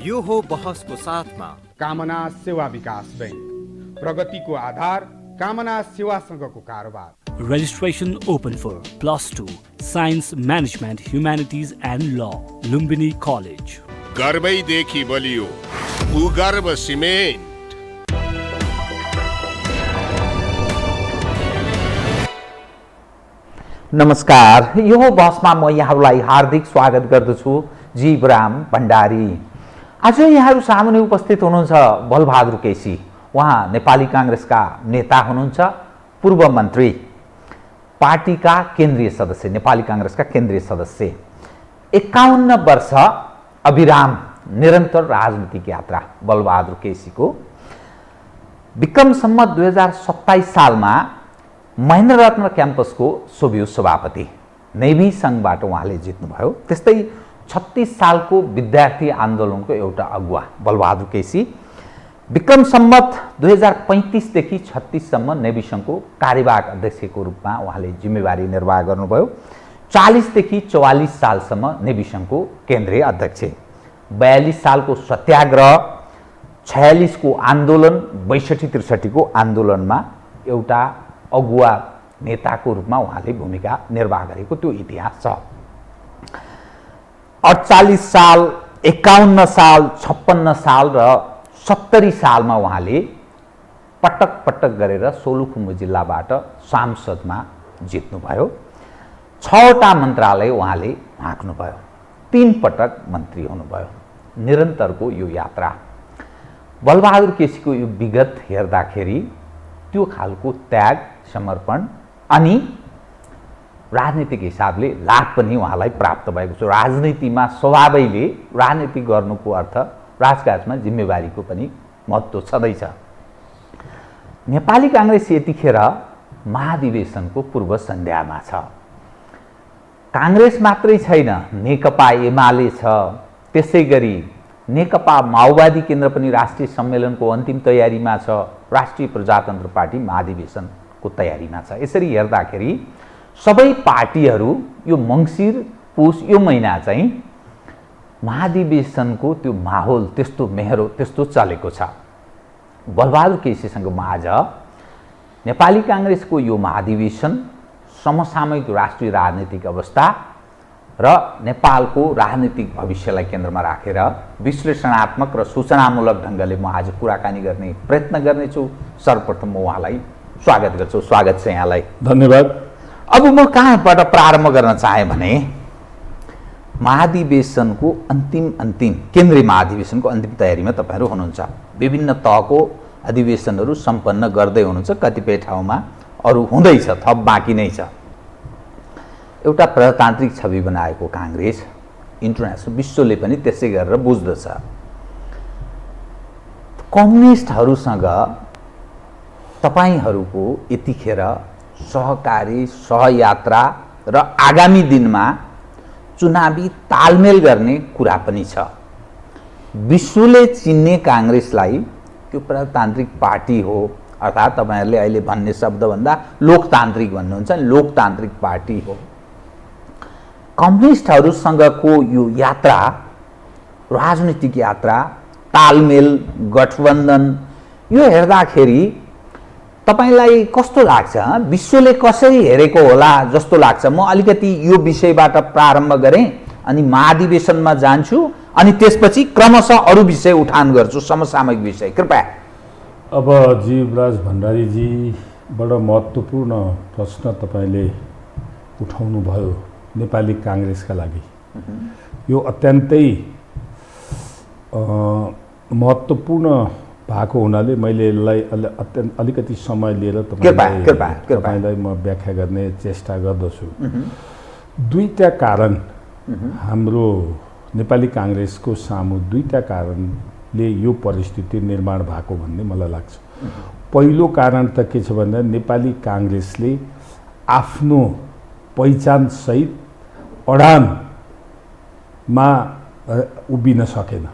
यो हो बहसको साथमा कामना सेवा विकास बैंक, प्रगतिको आधार कामना सेवासँगको कारोबार। Registration open for +2 Science Management Humanities and Law, Lumbini College. गर्वैदेखि बलियो भूगर्भ सिमेन्ट। नमस्कार, यो बहसमा म यहाँहरूलाई हार्दिक स्वागत गर्दछु। जीवराम भण्डारी। आज यहाँहरू सामुन्ने उपस्थित हुनुहुन्छ बलबहादुर केसी। उहाँ नेपाली कांग्रेसका नेता हुनुहुन्छ, पूर्व मन्त्री, पार्टीका केन्द्रीय सदस्य, नेपाली कांग्रेसका केन्द्रीय सदस्य। 51 वर्ष अविराम निरन्तर राजनीतिक यात्रा बलबहादुर केसीको। विक्रम सम्मत 2027 सालमा महेन्द्ररत्न क्याम्पसको सोभियो सभापति, नेभी सङ्घबाट उहाँले जित्नुभयो। त्यस्तै 36 सालको विद्यार्थी आन्दोलनको एउटा अगुवा बलबहादुर केसी। विक्रम सम्मत 2035 देखि 36 सम्म नेभी सङ्घको कार्यवाहक अध्यक्षको रूपमा उहाँले जिम्मेवारी निर्वाह गर्नुभयो। 40 देखि 44 सालसम्म नेभी सङ्घको केन्द्रीय अध्यक्ष। 42 सालको सत्याग्रह, 46 को आन्दोलन, 62-63 को आन्दोलनमा एउटा अगुवा नेताको रूपमा उहाँले भूमिका निर्वाह गरेको त्यो इतिहास छ। 48 साल, 51 साल, 56 साल र 70 सालमा उहाँले पटक पटक गरेर सोलुखुम्बु जिल्लाबाट सांसदमा जित्नुभयो। 6वटा मन्त्रालय उहाँले हाँक्नुभयो। 3 पटक मन्त्री हुनुभयो। निरन्तरको यो यात्रा बलबहादुर केसीको यो विगत हेर्दाखेरि त्यो खालको त्याग, समर्पण अनि राजनीतिक हिसाबले लाभ पनि उहाँलाई प्राप्त भएको छ। राजनीतिमा स्वभावैले राजनीति गर्नुको अर्थ राजकाजमा जिम्मेवारीको पनि महत्त्व छँदैछ। नेपाली कांग्रेस यतिखेर महाधिवेशनको पूर्व सन्ध्यामा छ। कांग्रेस मात्रै छैन, नेकपा एमाले छ, त्यसै गरी नेकपा माओवादी केन्द्र पनि राष्ट्रिय सम्मेलनको अन्तिम तयारीमा छ। राष्ट्रिय प्रजातन्त्र पार्टी महाधिवेशनको तयारीमा छ। यसरी हेर्दाखेरि सबै पार्टीहरू यो मङ्सिर पुस यो महिना चाहिँ महाधिवेशनको त्यो माहौल, त्यस्तो मेहरो, त्यस्तो चलेको छ। बलबहादुर केसीसँग म आज नेपाली कांग्रेसको यो महाधिवेशन, समसामयिक राष्ट्रिय राजनीतिक अवस्था र नेपालको राजनीतिक भविष्यलाई केन्द्रमा राखेर विश्लेषणात्मक र सूचनामूलक ढङ्गले म आज कुराकानी गर्ने प्रयत्न गर्नेछु। सर्वप्रथम म उहाँलाई स्वागत गर्छु। स्वागत छ यहाँलाई। धन्यवाद। अब म कहाँबाट प्रारम्भ गर्न चाहेँ भने महाधिवेशनको अन्तिम केन्द्रीय महाधिवेशनको अन्तिम तयारीमा तपाईँहरू हुनुहुन्छ। विभिन्न तहको अधिवेशनहरू सम्पन्न गर्दै हुनुहुन्छ। कतिपय ठाउँमा अरू हुँदैछ, थप बाँकी नै छ। एउटा प्रजातान्त्रिक छवि बनाएको कांग्रेस इन्टरनेसनल विश्वले पनि त्यसै गरेर बुझ्दछ। कम्युनिस्टहरूसँग तपाईँहरूको यतिखेर सहकारी, सहयात्रा र आगामी दिनमा चुनावी तालमेल गर्ने कुरा पनि छ। विश्वले चिन्ने कांग्रेसलाई त्यो प्रजातान्त्रिक पार्टी हो, अर्थात् तपाईँहरूले अहिले भन्ने शब्दभन्दा लोकतान्त्रिक भन्नुहुन्छ, लोकतान्त्रिक पार्टी हो। कम्युनिस्टहरूसँगको यो यात्रा, राजनीतिक यात्रा, तालमेल, गठबन्धन, यो हेर्दाखेरि तपाईलाई कस्तो लाग्छ? विश्वले कसरी हेरेको होला जस्तो लाग्छ? म अलिकति यो विषयबाट प्रारम्भ गरेँ अनि महाधिवेशनमा जान्छु अनि त्यसपछि क्रमशः अरू विषय उठान गर्छु, समसामयिक विषय। कृपया। अब जीवराज भण्डारीजी, बडो महत्त्वपूर्ण प्रश्न तपाईँले उठाउनु भयो नेपाली कांग्रेसका लागि। यो अत्यन्तै महत्त्वपूर्ण भएको हुनाले मैले यसलाई अलिकति समय लिएर तपाईँलाई म व्याख्या गर्ने चेष्टा गर्दछु। दुईटा कारण हाम्रो नेपाली कांग्रेसको सामु, दुईटा कारणले यो परिस्थिति निर्माण भएको भन्ने मलाई लाग्छ। पहिलो कारण त के छ भन्दा नेपाली कांग्रेसले आफ्नो पहिचान सहित अडानमा उभिन सकेन।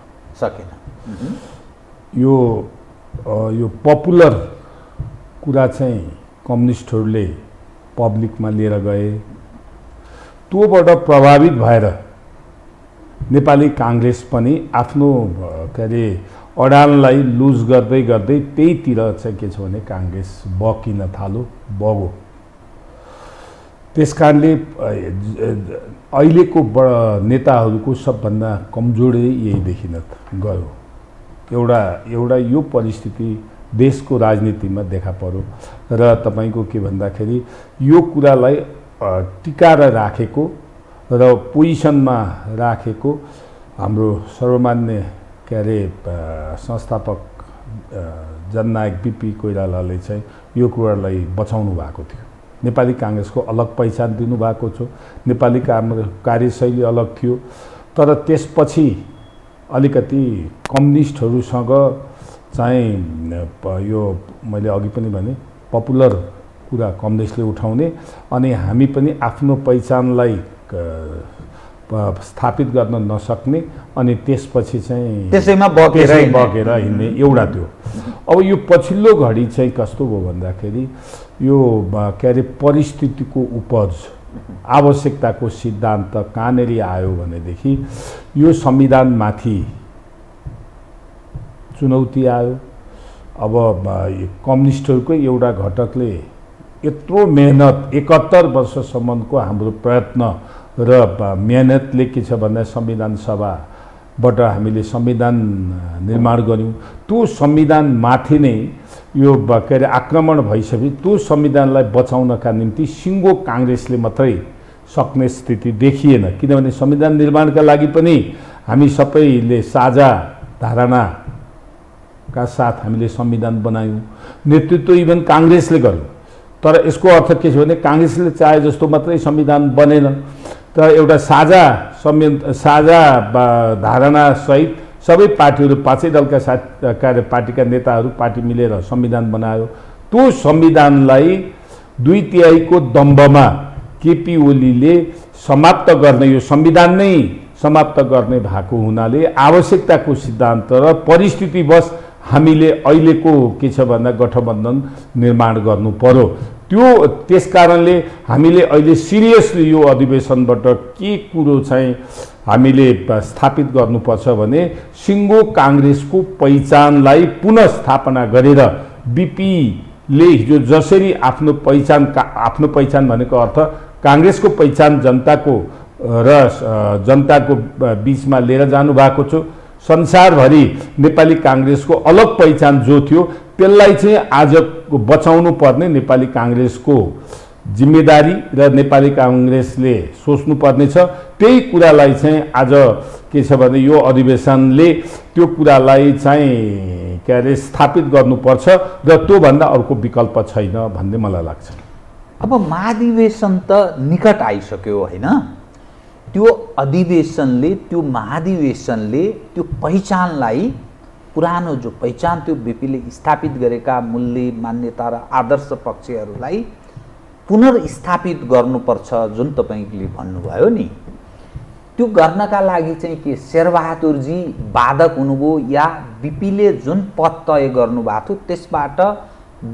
यो पपुलर कुरा चाहिँ कम्युनिस्टहरूले पब्लिकमा लिएर गए। त्योबाट प्रभावित भएर नेपाली काङ्ग्रेस पनि आफ्नो के अरे अडानलाई लुज गर्दै गर्दै त्यहीतिर चाहिँ के छ भने काङ्ग्रेस बकिन थाल्यो, बग्यो। त्यस कारणले अहिलेको नेताहरूको सबभन्दा कमजोरी यही देखिन गयो। एउटा यो परिस्थिति देशको राजनीतिमा देखा पर्यो र तपाईको के भन्दाखेरि यो कुरालाई टिकाएर राखेको र पोजिसनमा राखेको हाम्रो सर्वमान्य के अरे संस्थापक जननायक बिपी कोइरालाले चाहिँ यो कुरालाई बचाउनु भएको थियो। नेपाली काङ्ग्रेसको अलग पहिचान दिनुभएको छ, नेपाली कार्यशैली अलग थियो। तर त्यसपछि अलिकति कम्युनिस्टहरूसँग चाहिँ यो मैले अघि पनि भने पपुलर कुरा कम्युनिस्टले उठाउने अनि हामी पनि आफ्नो पहिचानलाई स्थापित गर्न नसक्ने अनि त्यसपछि चाहिँ त्यसैमा बगेर हिँड्ने एउटा थियो। अब यो पछिल्लो घडी चाहिँ कस्तो भयो भन्दाखेरि यो के अरे परिस्थितिको उपज आवश्यकताको सिद्धान्त कहाँनिर आयो भनेदेखि यो संविधानमाथि चुनौती आयो। अब कम्युनिस्टहरूकै एउटा घटकले यत्रो मेहनत 71 वर्षसम्मको हाम्रो प्रयत्न र मेहनतले के छ भन्दा संविधान सभाबाट हामीले संविधान निर्माण गऱ्यौँ। त्यो संविधानमाथि नै यो के अरे आक्रमण भइसके त्यो संविधानलाई बचाउनका निम्ति सिङ्गो काङ्ग्रेसले मात्रै सक्ने स्थिति देखिएन। किनभने संविधान निर्माणका लागि पनि हामी सबैले साझा धारणाका साथ हामीले संविधान बनायौँ। नेतृत्व इभन काङ्ग्रेसले गर्यो। तर यसको अर्थ के छ भने काङ्ग्रेसले चाहे जस्तो मात्रै संविधान बनेन। तर एउटा साझा धारणासहित सबै पार्टीहरू पाँचै दलका पार्टीका नेताहरू पार्टी मिलेर संविधान बनायो। त्यो संविधानलाई 2/3 दम्बमा केपी ओलीले समाप्त गर्ने, यो संविधान नै समाप्त गर्ने भएको हुनाले आवश्यकताको सिद्धान्त र परिस्थितिवश हामीले अहिलेको के छ भन्दा गठबन्धन निर्माण गर्नु पर्यो। त्यस कारणले हामीले अहिले सिरियसली यो अधिवेशनबाट के कुरो चाहिँ हामीले स्थापित गर्नुपर्छ भने सिङ्गो काङ्ग्रेसको पहिचानलाई पुनः स्थापना गरेर बिपीले हिजो जसरी आफ्नो पहिचान भनेको अर्थ काङ्ग्रेसको पहिचान जनताको बीचमा लिएर जानु भएको छ। संसारभरि नेपाली काङ्ग्रेसको अलग पहिचान जो थियो त्यसलाई चाहिँ आज बचाउनु पर्ने नेपाली काङ्ग्रेसको जिम्मेदारी र नेपाली काङ्ग्रेसले सोच्नु पर्नेछ। त्यही कुरालाई चाहिँ आज के छ भने यो अधिवेशनले त्यो कुरालाई चाहिँ के अरे स्थापित गर्नुपर्छ र त्योभन्दा अर्को विकल्प छैन भन्ने मलाई लाग्छ। अब महाधिवेशन त निकट आइसक्यो होइन? त्यो अधिवेशनले त्यो महाधिवेशनले त्यो पहिचानलाई पुरानो जो पहिचान त्यो बिपीले स्थापित गरेका मूल्य मान्यता र आदर्श पक्षहरूलाई पुनर्स्थापित गर्नुपर्छ जुन तपाईँले भन्नुभयो नि, त्यो गर्नका लागि चाहिँ के शेरबहादुरजी बाधक हुनुभयो या बिपीले जुन पथ तय गर्नुभएको थियो त्यसबाट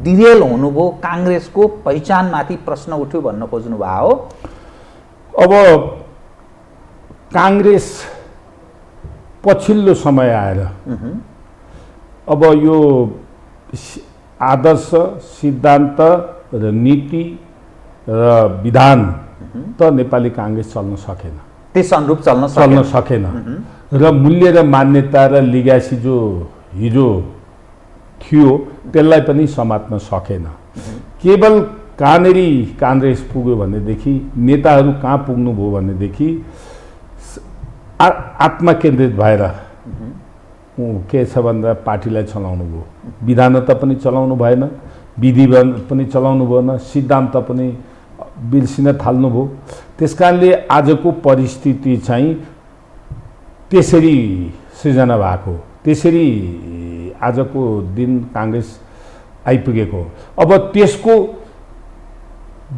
डिरेल हुनुभयो, काङ्ग्रेसको पहिचानमाथि प्रश्न उठ्यो भन्न खोज्नुभयो हो? अब काङ्ग्रेस पछिल्लो समय आएर अब यो आदर्श सिद्धान्त र नीति र विधान त नेपाली काङ्ग्रेस चल्न सकेन, त्यस अनुरूप चल्न सकेन र मूल्य र मान्यता र लिगासी जो हिजो थियो त्यसलाई पनि समात्न सकेन। केवल कहाँनिर काङ्ग्रेस पुग्यो भनेदेखि नेताहरू कहाँ पुग्नुभयो भनेदेखि आत्मा केन्द्रित भएर के छ भन्दा पार्टीलाई चलाउनु भयो, विधानता पनि चलाउनु भएन, विधि पनि चलाउनु भएन, सिद्धान्त पनि बिर्सिन थाल्नुभयो। त्यसकारणले आजको परिस्थिति चाहिँ त्यसरी सृजना भएको, त्यसरी आजको दिन काङ्ग्रेस आइपुगेको। अब त्यसको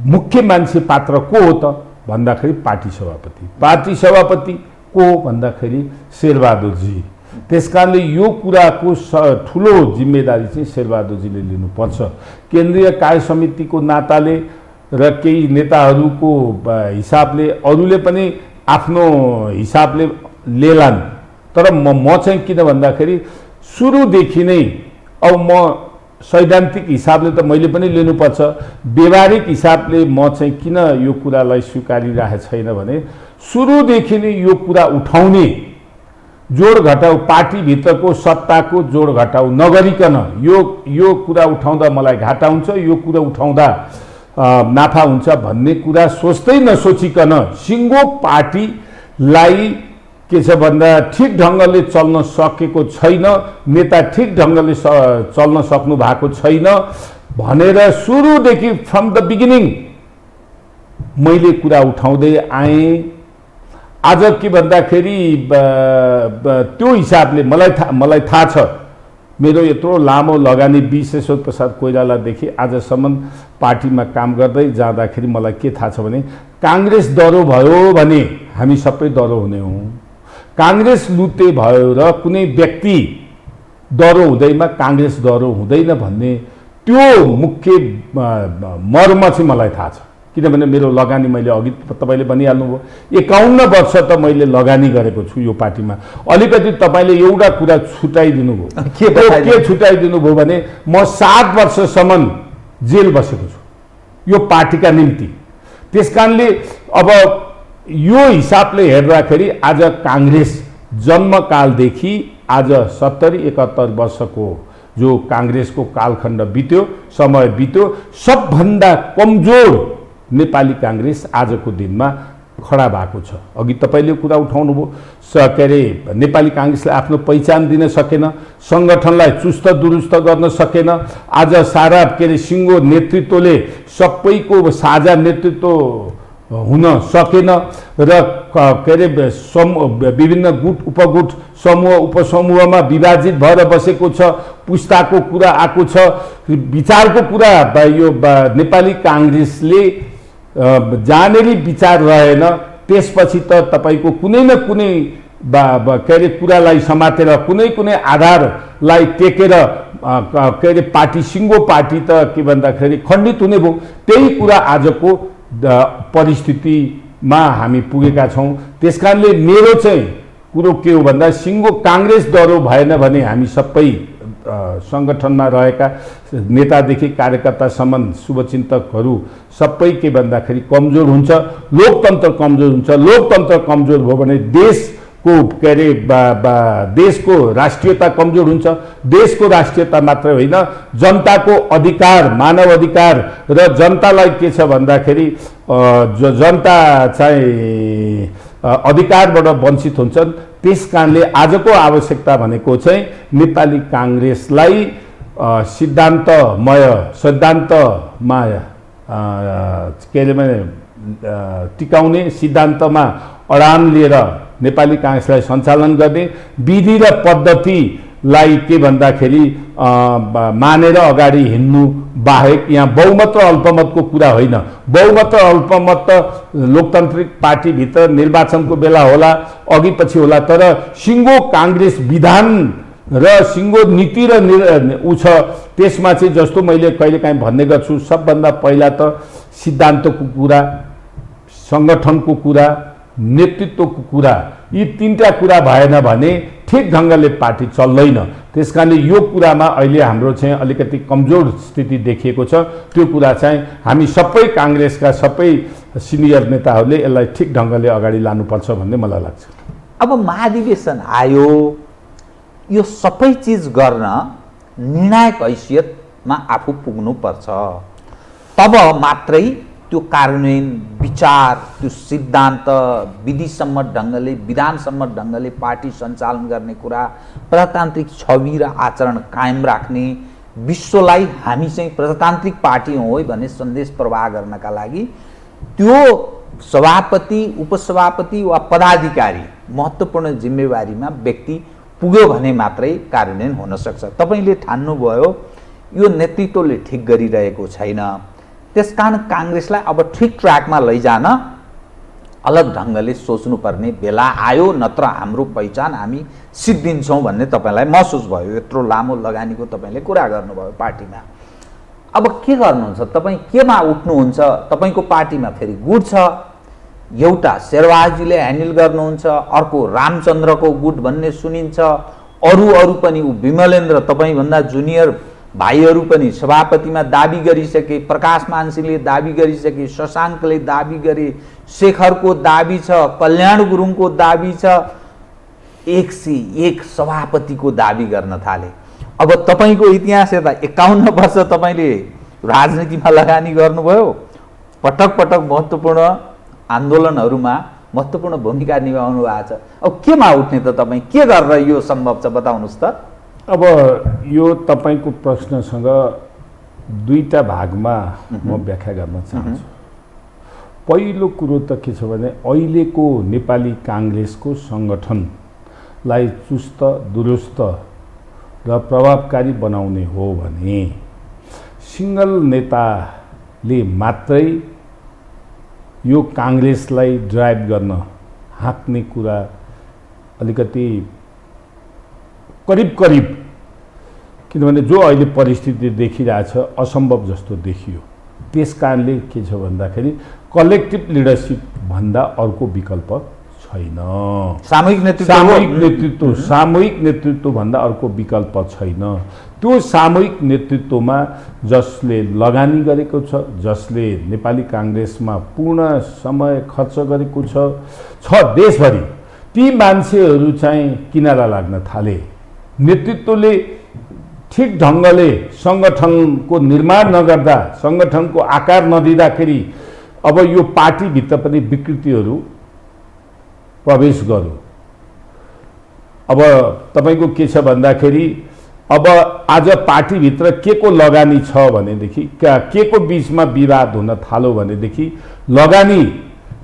मुख्य मान्छे पात्र को हो त भन्दाखेरि पार्टी सभापति को भन्दाखेरि शेरबहादुरजी। त्यसकारणले यो कुराको ठुलो जिम्मेदारी चाहिँ शेरबहादुरजीले लिनुपर्छ। केन्द्रीय कार्य समितिको नाताले र केही नेताहरूको हिसाबले अरूले पनि आफ्नो हिसाबले लेलान्। तर म चाहिँ किन भन्दाखेरि सुरुदेखि नै अब म सैद्धान्तिक हिसाबले त मैले पनि लिनुपर्छ, व्यवहारिक हिसाबले म चाहिँ किन यो कुरालाई स्वीकारिरहेको छैन भने सुरुदेखि नै यो कुरा उठाउने जोड घटाउ, पार्टीभित्रको सत्ताको जोड घटाउ नगरिकन यो कुरा उठाउँदा मलाई घाटा हुन्छ, यो कुरा उठाउँदा नाफा हुन्छ भन्ने कुरा सोच्दै नसोचिकन सिङ्गो पार्टीलाई के छ भन्दा ठिक ढङ्गले चल्न सकेको छैन, नेता ठिक ढङ्गले चल्न सक्नु भएको छैन भनेर सुरुदेखि फ्रम द बिगिनिङ मैले कुरा उठाउँदै आएँ। आज के भन्दाखेरि त्यो हिसाबले मलाई थाहा छ, मेरो यत्रो लामो लगानी विश्वेश्वर प्रसाद कोइरालादेखि आजसम्म पार्टीमा काम गर्दै जाँदाखेरि मलाई के थाहा छ भने काङ्ग्रेस दह्रो भयो भने हामी सबै दह्रो हुने हौँ, काङ्ग्रेस लुते भयो र कुनै व्यक्ति दह्रो हुँदैमा काङ्ग्रेस दह्रो हुँदैन भन्ने त्यो मुख्य मर्म चाहिँ मलाई थाहा छ। किनभने मेरो लगानी मैले अघि तपाईँले भनिहाल्नुभयो 51 वर्ष त मैले लगानी गरेको छु यो पार्टीमा। अलिकति तपाईँले एउटा कुरा छुटाइदिनु भयो, के छुटाइदिनु भयो भने म 7 वर्षसम्म जेल बसेको छु यो पार्टीका निम्ति। त्यसकारणले अब यो हिसाबले हेर्दाखेरि आज काङ्ग्रेस जन्मकालदेखि आज 70-71 वर्षको जो काङ्ग्रेसको कालखण्ड बित्यो, समय बित्यो, सबभन्दा कमजोर नेपाली काङ्ग्रेस आजको दिनमा खडा भएको छ। अघि तपाईँले कुरा उठाउनुभयो, के अरे नेपाली काङ्ग्रेसले आफ्नो पहिचान दिन सकेन, सङ्गठनलाई चुस्त दुरुस्त गर्न सकेन। आज सारा के अरे सिङ्गो नेतृत्वले सबैको साझा नेतृत्व हुन सकेन र के अरे विभिन्न गुट उपगुट समूह उपसमूहमा विभाजित भएर बसेको छ। पुस्ताको कुरा आएको छ, विचारको कुरा यो नेपाली काङ्ग्रेसले जानेरी विचार रहेन। त्यसपछि त तपाईँको कुनै न कुनै के अरे कुरालाई समातेर कुनै आधारलाई टेकेर के अरे पार्टी सिङ्गो पार्टी त के भन्दाखेरि खण्डित हुने भयो। त्यही कुरा आजको परिस्थितिमा हामी पुगेका छौँ। त्यसकारणले मेरो चाहिँ कुरो के हो भन्दा सिङ्गो काङ्ग्रेस दह्रो भएन भने हामी सबै सङ्गठनमा रहेका नेतादेखि कार्यकर्तासम्म शुभचिन्तकहरू सबै के भन्दाखेरि कमजोर हुन्छ, लोकतन्त्र कमजोर हुन्छ। लोकतन्त्र कमजोर भयो भने देशको के अरे देशको राष्ट्रियता कमजोर हुन्छ। देशको राष्ट्रियता मात्रै होइन, जनताको अधिकार, मानव अधिकार र जनतालाई के छ भन्दाखेरि जनता चाहिँ अधिकारबाट वञ्चित हुन्छन्। त्यस कारणले आजको आवश्यकता भनेको चाहिँ नेपाली काङ्ग्रेसलाई सिद्धान्तमा के अरे टिकाउने, सिद्धान्तमा अडान लिएर नेपाली काङ्ग्रेसलाई सञ्चालन गर्ने, विधि र पद्धतिलाई के भन्दाखेरि मानेर अगाडि हिँड्नु बाहेक यहाँ बहुमत र अल्पमतको कुरा होइन। बहुमत र अल्पमत त लोकतान्त्रिक पार्टीभित्र निर्वाचनको बेला होला, अघि पछि होला, तर सिङ्गो काङ्ग्रेस विधान र सिङ्गो नीति र ऊ छ। त्यसमा चाहिँ जस्तो मैले कहिलेकाहीँ भन्ने गर्छु, सबभन्दा पहिला त सिद्धान्तको कुरा, सङ्गठनको कुरा, नेतृत्वको कुरा, यी तीनटा कुरा भएन भने ठिक ढङ्गले पार्टी चल्दैन। त्यसकारणले यो कुरामा अहिले हाम्रो चाहिँ अलिकति कमजोर स्थिति देखिएको छ। त्यो कुरा चाहिँ हामी सबै काङ्ग्रेसका सबै सिनियर नेताहरूले यसलाई ठिक ढङ्गले अगाडि लानुपर्छ भन्ने मलाई लाग्छ। अब महाधिवेशन आयो, यो सबै चिज गर्न निर्णायक हैसियतमा आफू पुग्नुपर्छ, तब मात्रै त्यो कार्यान्वयन, विचार, त्यो सिद्धान्त, विधिसम्मत ढङ्गले, विधानसम्मत ढङ्गले पार्टी सञ्चालन गर्ने कुरा, प्रजातान्त्रिक छवि र आचरण कायम राख्ने, विश्वलाई हामी चाहिँ प्रजातान्त्रिक पार्टी हौँ है भन्ने सन्देश प्रवाह गर्नका लागि त्यो सभापति, उपसभापति वा पदाधिकारी महत्त्वपूर्ण जिम्मेवारीमा व्यक्ति पुग्यो भने मात्रै कार्यान्वयन हुन सक्छ। तपाईँले ठान्नुभयो यो नेतृत्वले ठिक गरिरहेको छैन, त्यसकारण काङ्ग्रेसलाई अब ठिक ट्र्याकमा लैजान अलग ढङ्गले सोच्नुपर्ने बेला आयो, नत्र हाम्रो पहिचान हामी सिद्धिन्छौँ भन्ने तपाईँलाई महसुस भयो। यत्रो लामो लगानीको तपाईँले कुरा गर्नुभयो पार्टीमा। अब के गर्नुहुन्छ तपाईँ, केमा उठ्नुहुन्छ? तपाईँको पार्टीमा फेरि गुट छ, एउटा शेरबहादुरजीले ह्यान्डल गर्नुहुन्छ, अर्को रामचन्द्रको गुट भन्ने सुनिन्छ, अरू पनि विमलेन्द्र तपाईँभन्दा जुनियर भाइहरू पनि सभापतिमा दाबी गरिसके, प्रकाशमान सिंहले दाबी गरिसके, शशाङ्कले दाबी गरे, शेखरको दाबी छ, कल्याण गुरुङको दाबी छ, 101 सभापतिको दाबी गर्न थाले। अब तपाईँको इतिहास हेर्दा 51 वर्ष तपाईँले राजनीतिमा लगानी गर्नुभयो, पटक पटक महत्त्वपूर्ण आन्दोलनहरूमा महत्त्वपूर्ण भूमिका निभाउनु भएको छ। अब केमा उठ्ने त तपाईँ, के गरेर यो सम्भव छ बताउनुहोस् त। अब यो तपाईँको प्रश्नसँग दुईटा भागमा म व्याख्या गर्न चाहन्छु। पहिलो कुरो त के छ भने अहिलेको नेपाली काङ्ग्रेसको सङ्गठनलाई चुस्त दुरुस्त र प्रभावकारी बनाउने हो भने सिङ्गल नेताले मात्रै यो काङ्ग्रेसलाई ड्राइभ गर्न हाँक्ने कुरा अलिकति करिब किनभने जो अहिले परिस्थिति देखिरहेछ असम्भव जस्तो देखियो। त्यस कारणले के छ भन्दाखेरि कलेक्टिभ लिडरसिप भन्दा अर्को विकल्प छैन। सामूहिक नेतृत्व भन्दा अर्को विकल्प छैन। त्यो सामूहिक नेतृत्वमा जसले लगानी गरेको छ, जसले नेपाली काङ्ग्रेसमा पूर्ण समय खर्च गरेको छ देशभरि, ती मान्छेहरू चाहिँ किनारा लाग्न थाले। नेतृत्वले ठिक ढङ्गले सङ्गठनको निर्माण नगर्दा, सङ्गठनको आकार नदिँदाखेरि अब यो पार्टीभित्र पनि विकृतिहरू प्रवेश गर्यो। अब तपाईँको के छ भन्दाखेरि अब आज पार्टीभित्र के को लगानी छ भनेदेखि, के को बिचमा विवाद हुन थाल्यो भनेदेखि लगानी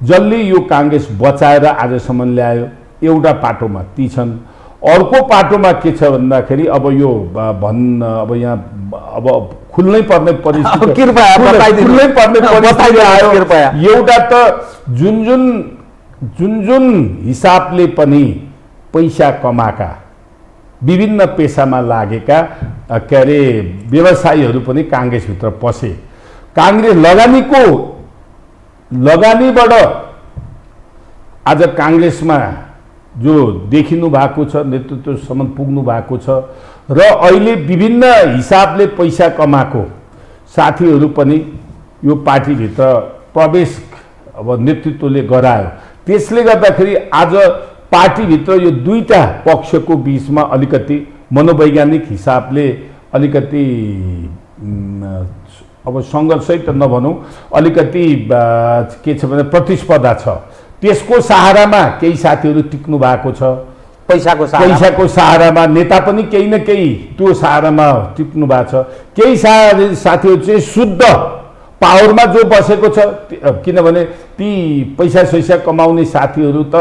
जसले यो काङ्ग्रेस बचाएर आजसम्म ल्यायो एउटा पाटोमा ती छन्, अर्को पाटोमा के छ भन्दाखेरि अब यो अब यहाँ अब खुल्नै पर्ने परिस्थिति आयो। एउटा त जुन हिसाबले पनि पैसा कमाएका विभिन्न पेसामा लागेका के अरे व्यवसायीहरू पनि काङ्ग्रेसभित्र पसे। काङ्ग्रेस लगानीबाट आज काङ्ग्रेसमा जो देखिनु भएको छ, नेतृत्वसम्म पुग्नु भएको छ र अहिले विभिन्न हिसाबले पैसा कमाएको साथीहरू पनि यो पार्टीभित्र प्रवेश अब नेतृत्वले गरायो। त्यसले गर्दाखेरि आज पार्टीभित्र यो दुईटा पक्षको बिचमा अलिकति मनोवैज्ञानिक हिसाबले अलिकति अब सङ्घर्षै त नभनौँ, अलिकति के छ भने प्रतिस्पर्धा छ। त्यसको सहारामा केही साथीहरू टिक्नु भएको छ, पैसाको सहारामा नेता पनि केही न केही त्यो सहारामा टिक्नु भएको छ। केही साथीहरू चाहिँ शुद्ध पावरमा जो बसेको छ, किनभने ती पैसा कमाउने साथीहरू त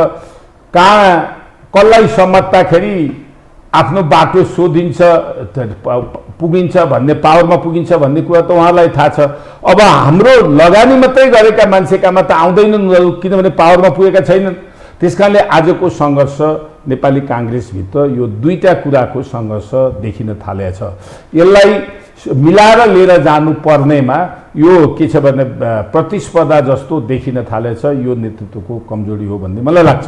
कसलाई समात्दाखेरि आफ्नो बाटो सोधिन्छ, पुगिन्छ भन्ने, पावरमा पुगिन्छ भन्ने कुरा त उहाँलाई थाहा छ। अब हाम्रो लगानी मात्रै गरेका मान्छेकामा त आउँदैनन्, किनभने पावरमा पुगेका छैनन्। त्यसकारणले आजको सङ्घर्ष नेपाली काङ्ग्रेसभित्र यो दुईटा कुराको सङ्घर्ष देखिन थालेको छ। यसलाई मिलाएर लिएर जानुपर्नेमा यो के छ भने प्रतिस्पर्धा जस्तो देखिन थालेको छ। यो नेतृत्वको कमजोरी हो भन्ने मलाई लाग्छ।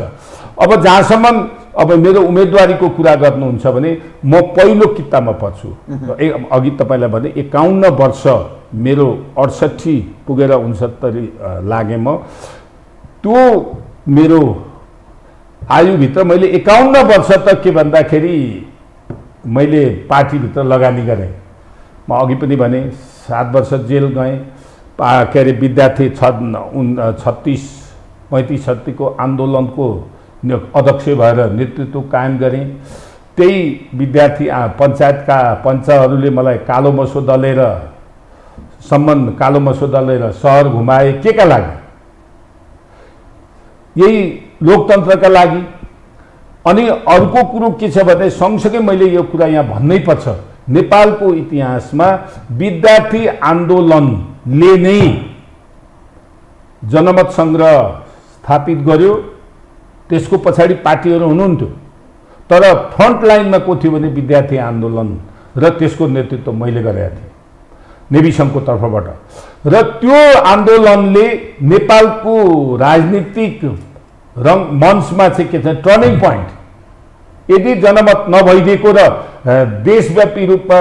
अब जहाँसम्म अब मेरो उम्मेदवारीको कुरा गर्नुहुन्छ भने म पहिलो किताबमा पढ्छु। अघि तपाईँलाई भने 51 वर्ष मेरो 68 पुगेर 69 लागे। म त्यो मेरो आयुभित्र मैले 51 वर्ष त के भन्दाखेरि मैले पार्टीभित्र लगानी गरेँ। म अघि पनि भने 7 वर्ष जेल गएँ, के अरे विद्यार्थी 36-36 को आन्दोलनको अध्यक्ष भएर नेतृत्व कायम गरेँ। त्यही विद्यार्थी पञ्चहरूले मलाई कालो मसो दलेर सहर घुमाए, के का लागि? यही लोकतन्त्रका लागि। अनि अर्को कुरो के छ भने सँगसँगै मैले यो कुरा यहाँ भन्नै पर्छ, नेपालको इतिहासमा विद्यार्थी आन्दोलनले नै जनमत सङ्ग्रह स्थापित गर्यो। त्यसको पछाडि पार्टीहरू हुनुहुन्थ्यो, तर फ्रन्ट लाइनमा को थियो भने विद्यार्थी आन्दोलन, र त्यसको नेतृत्व मैले गरेका थिएँ। नेभी सङ्घको तर्फबाट र त्यो आन्दोलनले नेपालको राजनीतिक मञ्चमा चाहिँ के छ टर्निङ पोइन्ट यदि जनमत नभइदिएको र देशव्यापी रूपमा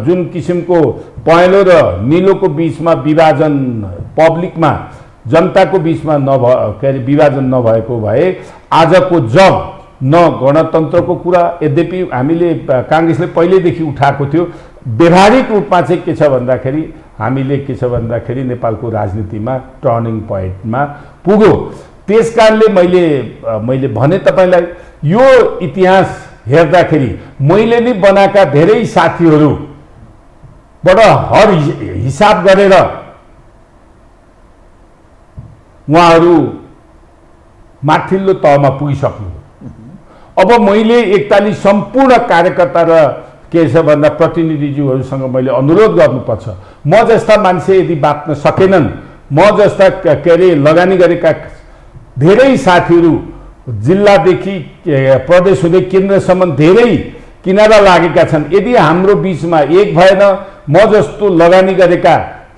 जुन किसिमको पहेँलो र निलोको बीचमा विभाजन पब्लिकमा जनताको बीचमा विभाजन नभएको भए आजको जग न गणतन्त्रको कुरा यद्यपि हामीले काङ्ग्रेसले पहिल्यैदेखि उठाएको थियो व्यवहारिक रूपमा चाहिँ के छ भन्दाखेरि हामीले के छ भन्दाखेरि नेपालको राजनीतिमा टर्निङ पोइन्टमा पुग्यो। त्यसकारणले मैले भने तपाईँलाई यो इतिहास हेर्दाखेरि मैले नि बनाएका धेरै साथीहरूबाट हर हिसाब गरेर उहाँहरू माथिल्लो तहमा पुगिसक्नु। अब मैले एकताली सम्पूर्ण कार्यकर्ता र के छ भन्दा प्रतिनिधिज्यूहरूसँग मैले अनुरोध गर्नुपर्छ, म जस्ता मान्छे यदि बाँच्न सकेनन्, म जस्ता के अरे लगानी गरेका धेरै साथीहरू जिल्लादेखि प्रदेश हुँदै केन्द्रसम्म धेरै किनारा लागेका छन्। यदि हाम्रो बीचमा एक भएन, म जस्तो लगानी गरेका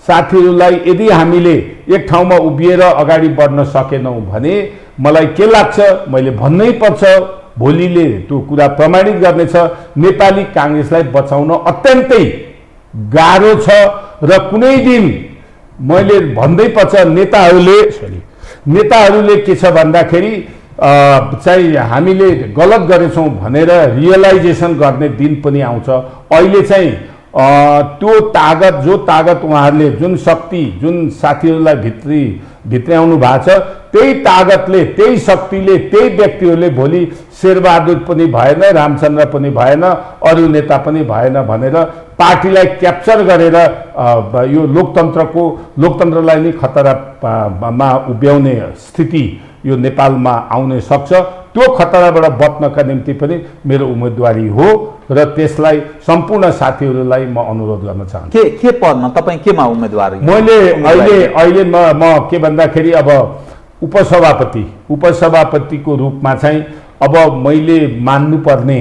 साथीहरूलाई यदि हामीले एक ठाउँमा उभिएर अगाडि बढ्न सकेनौँ भने मलाई के लाग्छ, मैले भन्नै पर्छ, भोलिले त्यो कुरा प्रमाणित गर्नेछ, नेपाली काङ्ग्रेसलाई बचाउन अत्यन्तै गाह्रो छ र कुनै दिन मैले भन्दै पर्छ नेताहरूले के छ भन्दाखेरि चाहिँ हामीले गलत गरेछौँ भनेर रियलाइजेसन गर्ने दिन पनि आउँछ। अहिले चाहिँ त्यो तागत उहाँहरूले जुन शक्ति जुन साथीहरूलाई भित्र्याउनु भएको छ त्यही तागतले त्यही शक्तिले त्यही व्यक्तिहरूले भोलि शेरबहादुर पनि भएन, रामचन्द्र पनि भएन, अरू नेता पनि भएन भनेर पार्टीलाई क्याप्चर गरेर यो लोकतन्त्रलाई नै खतरामा उभ्याउने स्थिति यो नेपालमा आउन सक्छ। त्यो खतराबाट बच्नका निम्ति पनि मेरो उम्मेदवारी हो र त्यसलाई सम्पूर्ण साथीहरूलाई म अनुरोध गर्न चाहन्छु। के पदमा तपाईँ केमा उम्मेदवारी? मैले अहिले म के भन्दाखेरि अब उपसभापतिको रूपमा चाहिँ अब मैले मान्नुपर्ने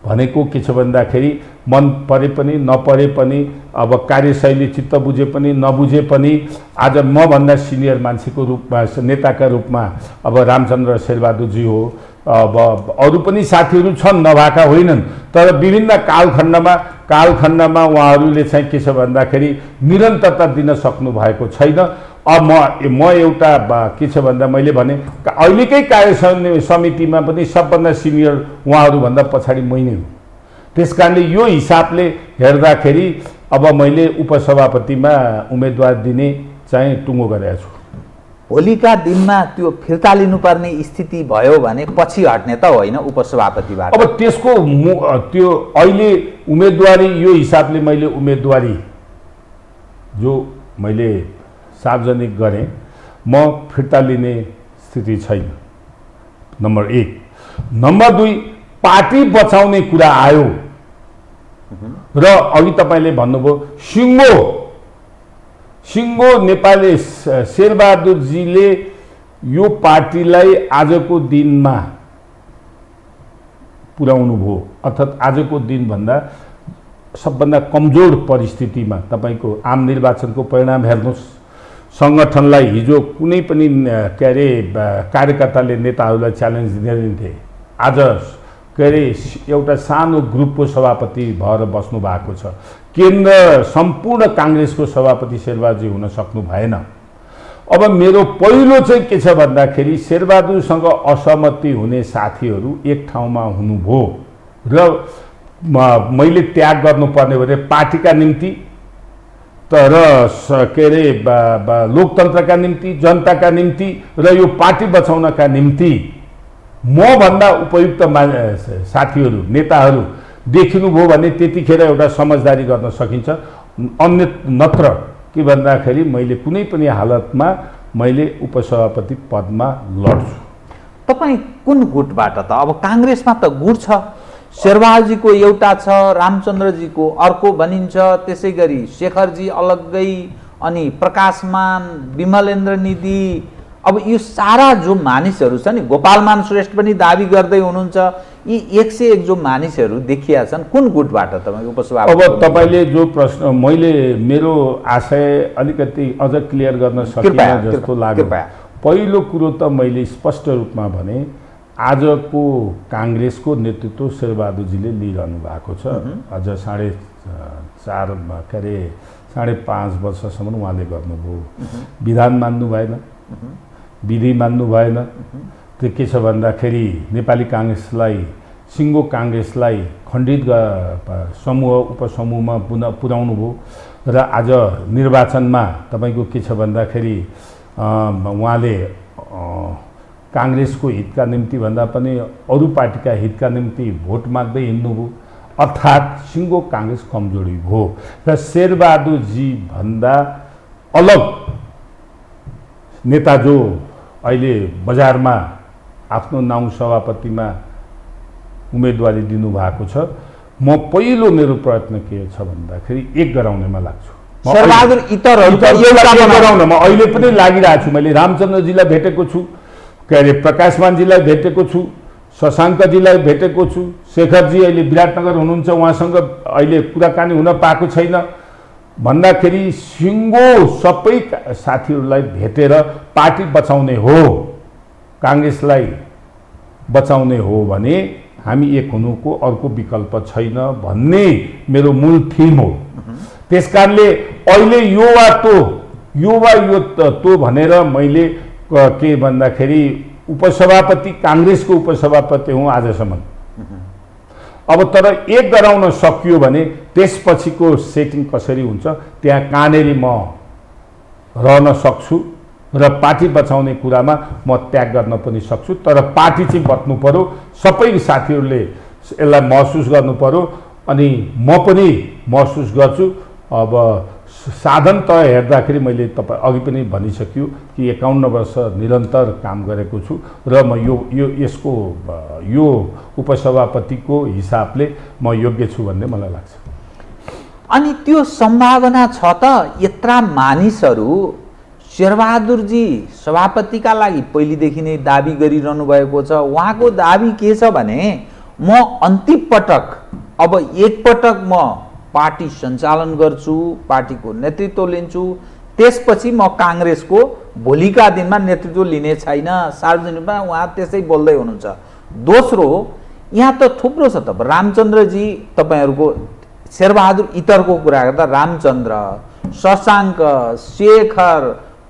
भनेको के छ भन्दाखेरि मन परे पनि नपरे पनि अब कार्यशैली चित्त बुझे पनि नबुझे पनि आज म भन्दा सिनियर मान्छेको रूपमा नेताका रूपमा अब रामचन्द्र शेरबहादुरजी हो, अब अरू पनि साथीहरू छन् नभएका होइनन्, तर विभिन्न कालखण्डमा उहाँहरूले चाहिँ के छ भन्दाखेरि निरन्तरता दिन सक्नु भएको छैन। अब म एउटा के छ भन्दा मैले भने अहिलेकै कार्य समितिमा पनि सबभन्दा सिनियर उहाँहरूभन्दा पछाडि मै नै हुँ। त्यसकारणले यो हिसाबले हेर्दाखेरि अब मैले उपसभापतिमा उम्मेदवार दिने चाहिँ टुङ्गो गरेको छु। भोलिका दिनमा त्यो फिर्ता लिनुपर्ने स्थिति भयो भने पछि हट्ने त होइन उपसभापतिबाट? अब त्यसको त्यो अहिले उम्मेदवारी यो हिसाबले मैले उम्मेदवारी जो मैले सार्वजनिक गरेँ म फिर्ता लिने स्थिति छैन, नम्बर 1। नम्बर 2, पार्टी बचाउने कुरा आयो र अघि तपाईँले भन्नुभयो सिङ्गो नेपाली शेरबहादुरजीले यो पार्टीलाई आजको दिनमा पुर्याउनु भयो, अर्थात् आजको दिनभन्दा सबभन्दा कमजोर परिस्थितिमा तपाईँको आम निर्वाचनको परिणाम हेर्नुहोस्, सङ्गठनलाई हिजो कुनै पनि के अरे कार्यकर्ताले नेताहरूलाई च्यालेन्ज दिँदैनथे, आज के अरे एउटा सानो ग्रुपको सभापति भएर बस्नु भएको छ। केन्द्र सम्पूर्ण काङ्ग्रेसको सभापति शेरबहादुरजी हुन सक्नु भएन। अब मेरो पहिलो चाहिँ के छ भन्दाखेरि शेरबहादुरसँग असहमति हुने साथीहरू एक ठाउँमा हुनुभयो र मैले त्याग गर्नुपर्ने भने पार्टीका निम्ति तर के अरे लोकतन्त्रका निम्ति, जनताका निम्ति र यो पार्टी बचाउनका निम्ति म भन्दा उपयुक्त साथीहरू नेताहरू देखिनुभयो भने त्यतिखेर एउटा समझदारी गर्न सकिन्छ। अन्य नत्र के भन्दाखेरि मैले कुनै पनि हालतमा मैले उपसभापति पदमा लड्छु। तपाईँ कुन गुटबाट त? अब काङ्ग्रेसमा त गुट छ, शेरबहादुरजीको एउटा छ, रामचन्द्रजीको अर्को भनिन्छ, त्यसै गरी शेखरजी अलग्गै, अनि प्रकाशमान, विमलेन्द्र निधि, अब यो सारा जो मानिसहरू छ नि, गोपालमान श्रेष्ठ पनि दाबी गर्दै हुनुहुन्छ, यी 101 जो मानिसहरू देखिया छन् कुन गुटबाट तपाईँको उपसभापति? अब तपाईँले जो प्रश्न, मैले मेरो आशय अलिकति अझ क्लियर गर्न सकिनँ जस्तो लाग्यो। पहिलो कुरो त मैले स्पष्ट रूपमा भने आजको काङ्ग्रेसको नेतृत्व शेरबहादुरजीले लिइरहनु भएको छ। अझ 5.5 वर्षसम्म उहाँले गर्नुभयो। विधान मान्नु भएन, विधि मान्नु भएन। त्यो के छ भन्दाखेरि नेपाली काङ्ग्रेसलाई, सिङ्गो काङ्ग्रेसलाई खण्डित समूह उपसमूहमा पुर्याउनु भयो र आज निर्वाचनमा तपाईँको के छ भन्दाखेरि उहाँले काङ्ग्रेसको हितका निम्ति भन्दा पनि अरू पार्टीका हितका निम्ति भोट माग्दै हिँड्नुभयो, अर्थात् सिङ्गो काङ्ग्रेस कमजोरी भयो र शेरबहादुरजी भन्दा अलग नेता जो अहिले बजारमा आफ्नो नाउँ सभापतिमा उम्मेदवारी दिनुभएको छ, म पहिलो मेरो प्रयत्न के छ भन्दाखेरि एक गराउनेमा लाग्छु। शेरबहादुर इतरहरू गराउनमा अहिले पनि लागिरहेको छु। मैले रामचन्द्रजीलाई भेटेको छु, के अरे प्रकाशमानजीलाई भेटेको छु, शशाङ्कजीलाई भेटेको छु, शेखरजी अहिले विराटनगर हुनुहुन्छ, उहाँसँग अहिले कुराकानी हुन पाएको छैन। भन्दाखेरि सिङ्गो सबै साथीहरूलाई भेटेर पार्टी बचाउने हो, काङ्ग्रेसलाई बचाउने हो भने हामी एक हुनुको अर्को विकल्प छैन भन्ने मेरो मूल थिम हो। त्यसकारणले अहिले यो वा यो तो भनेर मैले के भन्दाखेरि उपसभापति, काङ्ग्रेसको उपसभापति हुँ आजसम्म। अब तर एक गराउन सकियो भने त्यसपछिको सेटिङ कसरी हुन्छ त्यहाँ कहाँनेर म रहन सक्छु र पार्टी बचाउने कुरामा म त्याग गर्न पनि सक्छु। तर पार्टी चाहिँ बच्नु पर्यो, सबै साथीहरूले यसलाई महसुस गर्नु पर्यो अनि म पनि महसुस गर्छु। अब साधन त हेर्दाखेरि मैले तपाईँ अघि पनि भनिसक्यो कि 51 वर्ष निरन्तर काम गरेको छु र म यसको यो उपसभापतिको हिसाबले म योग्य छु भन्ने मलाई लाग्छ। अनि त्यो सम्भावना छ त? यत्रा मानिसहरू शेरबहादुरजी सभापतिका लागि पहिलेदेखि नै दाबी गरिरहनु भएको छ। उहाँको दाबी के छ भने म अन्तिम पटक, अब एकपटक म पार्टी सञ्चालन गर्छु, पार्टीको नेतृत्व लिन्छु, त्यसपछि म काङ्ग्रेसको भोलिका दिनमा नेतृत्व लिने छैन। सार्वजनिकमा उहाँ त्यसै बोल्दै हुनुहुन्छ। दोस्रो, यहाँ त थुप्रो छ त। रामचन्द्रजी, तपाईँहरूको शेरबहादुर इतरको कुरा गर्दा रामचन्द्र, शशाङ्क, शेखर,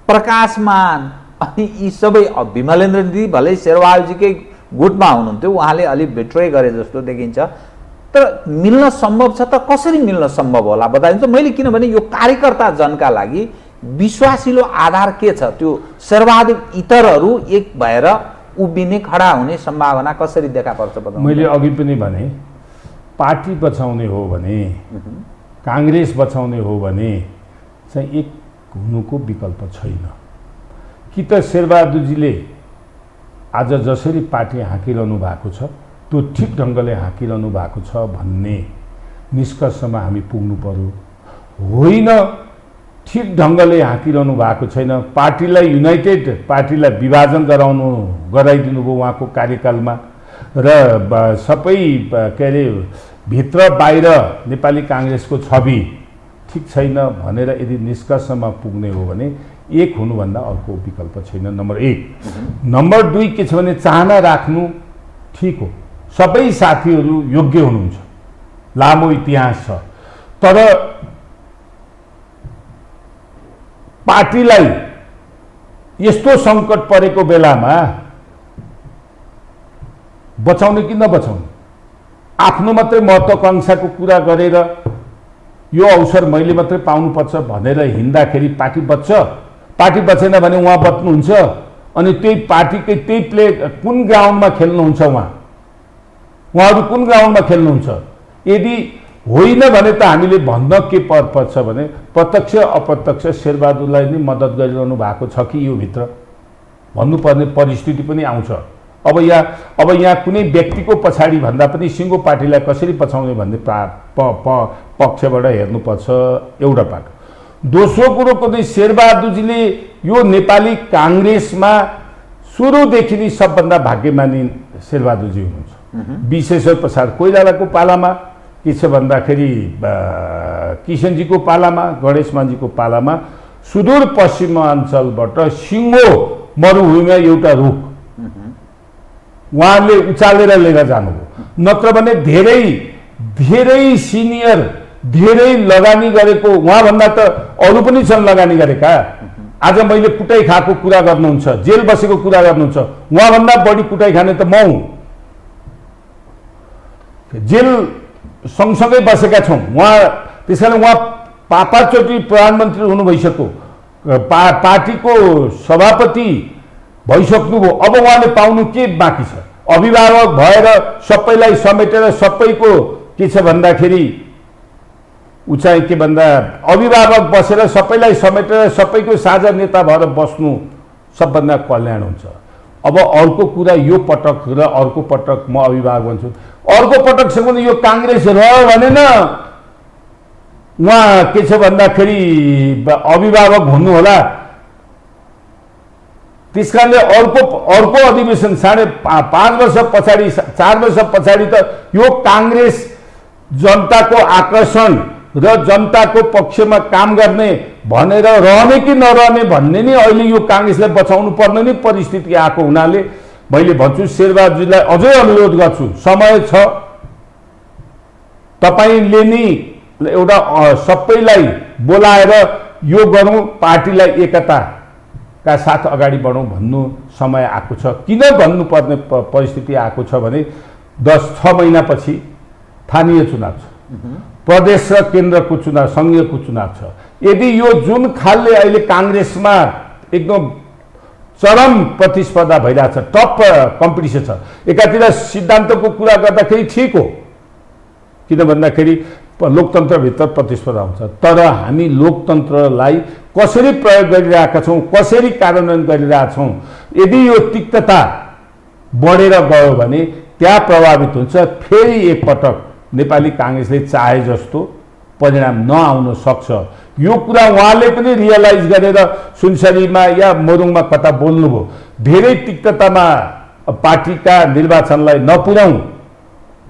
प्रकाशमान अनि यी सबै, विमलेन्द्र दिदी भलै शेरबहादुरजीकै गुटमा हुनुहुन्थ्यो, उहाँले अलिक बिट्रे गरे जस्तो देखिन्छ। तर मिल्न सम्भव छ त? कसरी मिल्न सम्भव होला बताइदिनु त। मैले किनभने यो कार्यकर्ता जनका लागि विश्वासिलो आधार के छ, त्यो शेरबहादुर इतरहरू एक भएर उभिने, खडा हुने सम्भावना कसरी देखा पर्छ बताउनु। मैले अघि पनि भने पार्टी बचाउने हो भने, काङ्ग्रेस बचाउने हो भने चाहिँ एक हुनुको विकल्प छैन। कि त शेरबहादुरजीले आज जसरी पार्टी हाँकिरहनु भएको छ त्यो ठिक ढङ्गले हाँकिरहनु भएको छ भन्ने निष्कर्षमा हामी पुग्नु पर्यो। होइन, ठिक ढङ्गले हाँकिरहनु भएको छैन, पार्टीलाई युनाइटेड, पार्टीलाई विभाजन गराइदिनु भयो उहाँको कार्यकालमा र सबै के अरे भित्र बाहिर नेपाली काङ्ग्रेसको छवि ठिक छैन भनेर यदि निष्कर्षमा पुग्ने हो भने एक हुनुभन्दा अर्को विकल्प छैन, नम्बर 1। नम्बर 2 के छ भने चाहना राख्नु ठिक हो, सबै साथीहरू योग्य हुनुहुन्छ, लामो इतिहास छ। तर पार्टीलाई यस्तो सङ्कट परेको बेलामा बचाउने कि नबचाउने, आफ्नो मात्रै महत्त्वाकांक्षाको कुरा गरेर यो अवसर मैले मात्रै पाउनुपर्छ भनेर हिँड्दाखेरि पार्टी बच्छ। पार्टी बचेन भने उहाँ बच्नुहुन्छ अनि त्यही पार्टीकै त्यही प्ले कुन ग्राउन्डमा खेल्नुहुन्छ उहाँहरू कुन ग्राउन्डमा खेल्नुहुन्छ? यदि होइन भने त हामीले भन्न के पर्छ भने प्रत्यक्ष अप्रत्यक्ष शेरबहादुरलाई नै मद्दत गरिरहनु भएको छ कि यो भित्र भन्नुपर्ने परिस्थिति पनि आउँछ। अब यहाँ कुनै व्यक्तिको पछाडि भन्दा पनि सिङ्गो पार्टीलाई कसरी पछाउने भन्ने पक्षबाट हेर्नुपर्छ, एउटा पार्ट। दोस्रो कुरो चाहिँ शेरबहादुरजीले यो नेपाली काङ्ग्रेसमा सुरुदेखि नै सबभन्दा भाग्यमानी शेरबहादुरजी हुनुहुन्छ। विशेष पछाडि कोइरालाको पालामा के छ भन्दाखेरि किशनजीको पालामा, गणेशमानजीको पालामा सुदूरपश्चिमाञ्चलबाट सिङ्गो मरुभूमिमा एउटा रुख उहाँले उचालेर लिएर जानुभयो। नत्र भने धेरै धेरै सिनियर, धेरै लगानी गरेको, उहाँभन्दा त अरू पनि छन् लगानी गरेका। आज मैले कुटाइ खाएको कुरा गर्नुहुन्छ, जेल बसेको कुरा गर्नुहुन्छ, उहाँभन्दा बढी कुटाइ खाने त म हुँ। जेल सँगसँगै बसेका छौँ उहाँ, त्यस कारण उहाँ पाँचचोटि प्रधानमन्त्री हुनु भइसक्यो, पार्टीको सभापति भइसक्नुभयो। अब उहाँले पाउनु के बाँकी छ? अभिभावक भएर सबैलाई समेटेर सबैको के छ भन्दाखेरि उचाइ के भन्दा अभिभावक बसेर सबैलाई समेटेर सबैको साझा नेता भएर बस्नु सबभन्दा कल्याण हुन्छ। अब अर्को कुरा यो पटक र अर्को पटक म अभिभावक भन्छु, अर्को पटकसम्म यो काङ्ग्रेस रह्यो भने न उहाँ के छ भन्दाखेरि अभिभावक हुनुहोला। त्यस कारणले अर्को अधिवेशन 5.5 वर्ष पछाडि, 4 वर्ष पछाडि त यो काङ्ग्रेस जनताको आकर्षण र जनताको पक्षमा काम गर्ने भनेर रहने कि नरहने भन्ने नि अहिले यो काङ्ग्रेसलाई बचाउनु पर्ने नि परिस्थिति आएको हुनाले मैले भन्छु शेरबहादुरजीलाई अझै अनुरोध गर्छु, समय छ, तपाईँले नि एउटा सबैलाई बोलाएर यो गरौँ, पार्टीलाई एकताका साथ अगाडि बढौँ भन्नु समय आएको छ। किन भन्नुपर्ने परिस्थिति आएको छ भने 6 महिनापछि स्थानीय चुनाव छ, प्रदेश र केन्द्रको चुनाव, सङ्घीयको चुनाव छ। यदि यो जुन खालले अहिले काङ्ग्रेसमा एकदम चरम प्रतिस्पर्धा भइरहेछ, टप कम्पिटिसन छ, एकातिर सिद्धान्तको कुरा गर्दाखेरि ठिक हो, किन भन्दाखेरि लोकतन्त्रभित्र प्रतिस्पर्धा हुन्छ, तर हामी लोकतन्त्रलाई कसरी प्रयोग गरिरहेका छौँ, कसरी कार्यान्वयन गरिरहेछौँ, यदि यो तिक्तता बढेर गयो भने त्यहाँ प्रभावित हुन्छ। फेरि एकपटक नेपाली काङ्ग्रेसले चाहे जस्तो परिणाम नआउन सक्छ। यो कुरा उहाँले पनि रियलाइज गरेर सुनसरीमा या मोरुङमा कता बोल्नुभयो, धेरै तिक्ततामा पार्टीका निर्वाचनलाई नपुर्याउँ,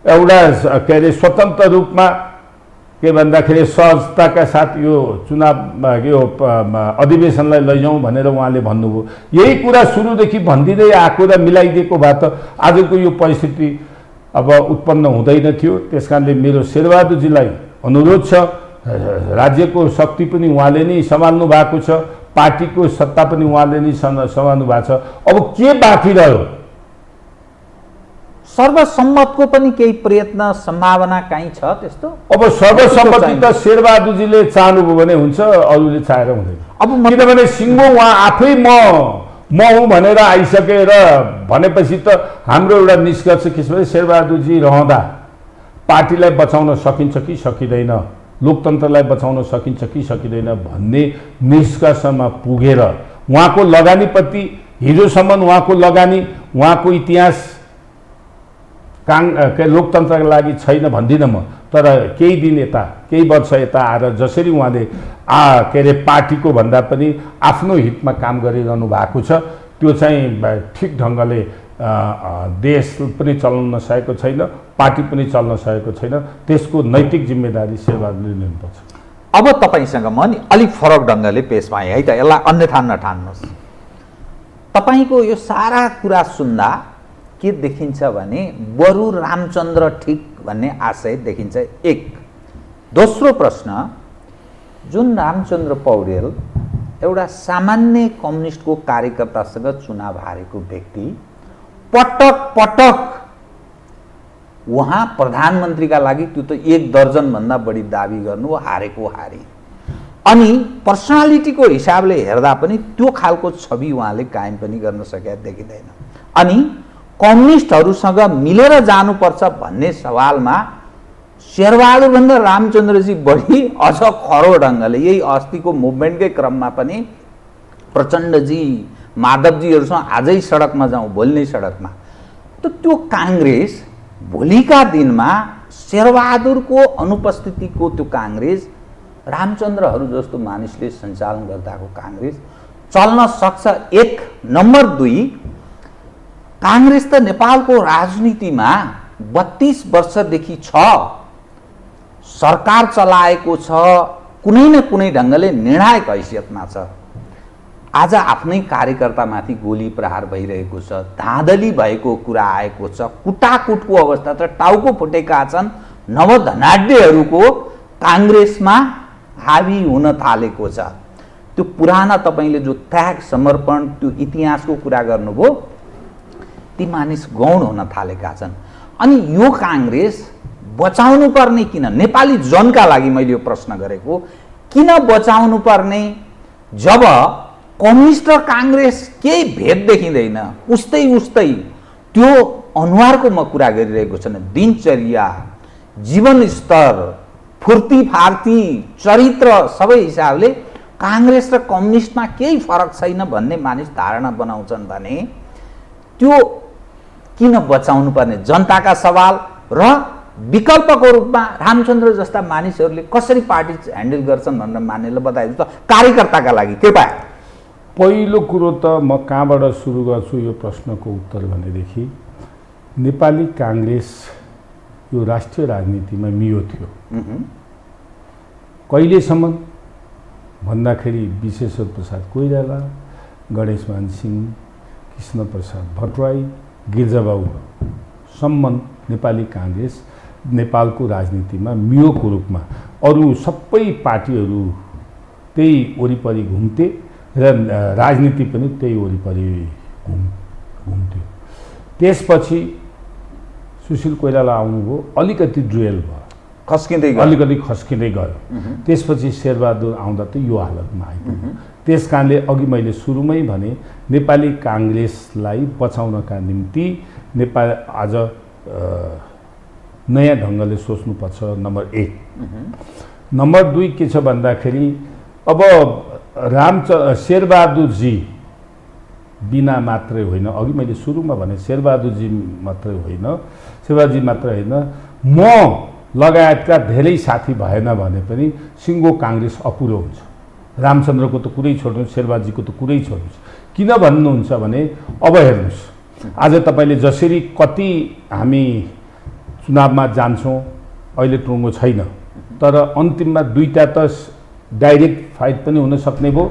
एउटा के अरे स्वतन्त्र रूपमा के भन्दाखेरि सहजताका साथ यो चुनाव यो अधिवेशनलाई लैजाउँ भनेर उहाँले भन्नुभयो। यही कुरा सुरुदेखि भन्दिँदै आएको र मिलाइदिएको भए त आजको यो परिस्थिति अब उत्पन्न हुँदैन थियो। त्यसकारणले मेरो शेरबहादुरजीलाई अनुरोध छ, राज्यको शक्ति पनि उहाँले नै सम्हाल्नु भएको छ, पार्टीको सत्ता पनि उहाँले नै सम्हाल्नु भएको छ। अब के बाँकी रह्यो? सर्वसम्मतको पनि केही प्रयत्न सम्भावना कहीँ छ त्यस्तो? अब सर्वसम्मति त शेरबहादुरजीले चाहनुभयो भने हुन्छ, अरूले चाहेर हुँदैन। अब किनभने सिङ्गो उहाँ आफै म हुँ भनेर आइसकेर भनेपछि त हाम्रो एउटा निष्कर्ष के छ भने शेरबहादुरजी रहँदा पार्टीलाई बचाउन सकिन्छ कि सकिँदैन, लोकतन्त्रलाई बचाउन सकिन्छ कि सकिँदैन भन्ने निष्कर्षमा पुगेर उहाँको लगानीप्रति हिजोसम्म उहाँको लगानी, उहाँको इतिहास लोकतन्त्रका लागि छैन भन्दिनँ म, तर केही दिन यता, केही वर्ष यता आएर जसरी उहाँले के अरे पार्टीको भन्दा पनि आफ्नो हितमा काम गरिरहनु भएको छ, त्यो चाहिँ ठिक ढङ्गले देश पनि चलाउन सकेको छैन, पार्टी पनि चल्न सकेको छैन। त्यसको नैतिक जिम्मेदारी शेरबहादुरले लिनुपर्छ। अब तपाईँसँग म नि अलिक फरक ढङ्गले पेश भएँ है त, यसलाई अन्यथा नठान्नुहोस्। तपाईँको यो सारा कुरा सुन्दा के देखिन्छ भने बरु रामचन्द्र ठिक भन्ने आशय देखिन्छ। एक दोस्रो प्रश्न, जुन रामचन्द्र पौडेल एउटा सामान्य कम्युनिस्टको कार्यकर्तासँग चुनाव हारेको व्यक्ति, पटक पटक उहाँ प्रधानमन्त्रीका लागि त्यो त 1 दर्जनभन्दा बढी दाबी गर्नु, हारेको हारे, अनि पर्सनालिटीको हिसाबले हेर्दा पनि त्यो खालको छवि उहाँले कायम पनि गर्न सकेका देखिँदैन। अनि कम्युनिस्टहरूसँग मिलेर जानुपर्छ भन्ने सवालमा शेरबहादुरभन्दा रामचन्द्रजी बढी अझ खरो ढङ्गले यही अस्तिको मुभमेन्टकै क्रममा पनि प्रचण्डजी, माधवजीहरूसँग आजै सडकमा जाउँ, भोलि नै सडकमा, त त्यो काङ्ग्रेस भोलिका दिनमा शेरबहादुरको अनुपस्थितिको त्यो काङ्ग्रेस रामचन्द्रहरू जस्तो मानिसले सञ्चालन गर्दाको काङ्ग्रेस चल्न सक्छ। 1 नम्बर 2 काङ्ग्रेस त नेपालको राजनीतिमा 32 वर्षदेखि छ, सरकार चलाएको छ, कुनै न कुनै ढङ्गले निर्णायक हैसियतमा छ। आज आफ्नै कार्यकर्तामाथि गोली प्रहार भइरहेको छ, धाँधली भएको कुरा आएको छ, कुटाकुटको अवस्था छ, टाउको फुटेका छन्, नवधनाढ्यहरूको काङ्ग्रेसमा हावी हुन थालेको छ। त्यो पुराना तपाईले जो त्याग समर्पण त्यो इतिहासको कुरा गर्नुभयो, ती मानिस गौण हुन थालेका छन्। अनि यो काङ्ग्रेस बचाउनु पर्ने किन? नेपाली जनका लागि मैले यो प्रश्न गरेको, किन बचाउनु पर्ने? जब कम्युनिस्ट र काङ्ग्रेस केही भेद देखिँदैन, उस्तै उस्तै त्यो अनुहारको म कुरा गरिरहेको छैन, दिनचर्या, जीवनस्तर, फुर्ती फार्ती, चरित्र सबै हिसाबले काङ्ग्रेस र कम्युनिस्टमा केही फरक छैन भन्ने मानिस धारणा बनाउँछन् भने त्यो किन बचाउनु पर्ने? जनताका सवाल र विकल्पको रूपमा रामचन्द्र जस्ता मानिसहरूले कसरी पार्टी ह्यान्डल गर्छन् भनेर मान्नेलाई बताइदिनु त कार्यकर्ताका लागि कृपया। पहिलो कुरो त म कहाँबाट सुरु गर्छु यो प्रश्नको उत्तर भनेदेखि नेपाली काङ्ग्रेस यो राष्ट्रिय राजनीतिमा मियो थियो। कहिलेसम्म भन्दाखेरि विश्वेश्वर प्रसाद कोइराला, गणेशमान सिंह, कृष्ण प्रसाद भट्टराई, गिरिजाबाबुसम्म नेपाली काङ्ग्रेस नेपालको राजनीतिमा मियोको रूपमा, अरू सबै पार्टीहरू त्यही वरिपरि घुम्थे र राजनीति पनि त्यही वरिपरि घुम्थ्यो। त्यसपछि सुशील कोइराला आउनुभयो, अलिकति ड्रेल भयो, अलिकति खस्किँदै गयो। त्यसपछि शेरबहादुर आउँदा त यो हालतमा आइपुग्यो। त्यस कारणले अघि मैले सुरुमै भने नेपाली काङ्ग्रेसलाई बचाउनका निम्ति नेपाल आज नयाँ ढङ्गले सोच्नुपर्छ, नम्बर 1। नम्बर 2 के छ भन्दाखेरि अब शेरबहादुरजी बिना मात्रै होइन, अघि मैले सुरुमा भने शेरबहादुरजी मात्रै होइन, शेरबहादुरजी मात्रै होइन, म लगायतका धेरै साथी भएन भने पनि सिङ्गो काङ्ग्रेस अपुरो हुन्छ। रामचन्द्रको त कुरै छोड्नुहोस्, शेरबहादुरजीको त कुरै छोड्नुहोस्। किन भन्नुहुन्छ भने अब हेर्नुहोस्, आज तपाईँले जसरी कति हामी चुनावमा जान्छौँ, अहिले टुङ्गो छैन, तर अन्तिममा 2टा त डाइरेक्ट फाइट पनि हुन सक्ने भयो,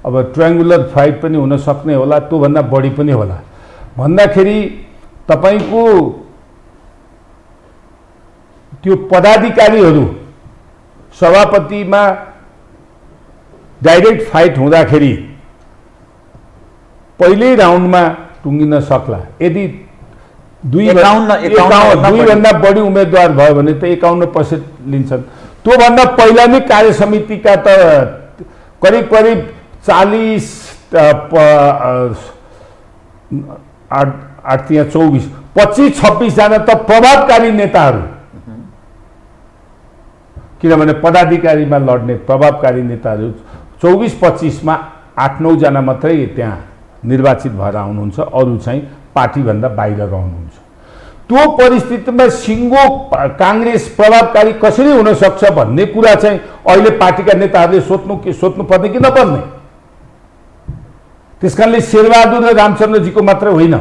अब ट्रायङ्गुलर फाइट पनि हुन सक्ने होला, त्योभन्दा बढी पनि होला भन्दाखेरि तपाईँको त्यो पदाधिकारीहरू सभापतिमा डाइरेक्ट फाइट हुँदाखेरि पहिल्यै राउन्डमा टुङ्गिन सक्ला। यदि 2भन्दा बढी उम्मेदवार भयो भने त 51% लिन्छन्। त्योभन्दा पहिला नै कार्य समितिका त करिब 40 8 यहाँ 24 25-26 जना त प्रभावकारी नेताहरू, किनभने पदाधिकारीमा लड्ने प्रभावकारी नेताहरू 24-25 मा 8-9 जना मात्रै त्यहाँ निर्वाचित भएर आउनुहुन्छ, अरू चाहिँ पार्टीभन्दा बाहिर रहनुहुन्छ। त्यो परिस्थितिमा सिङ्गो काङ्ग्रेस प्रभावकारी कसरी हुन सक्छ भन्ने कुरा चाहिँ अहिले पार्टीका नेताहरूले सोच्नुपर्ने कि नपर्ने? त्यसकारणले शेरबहादुर र रामचन्द्रजीको मात्र होइन,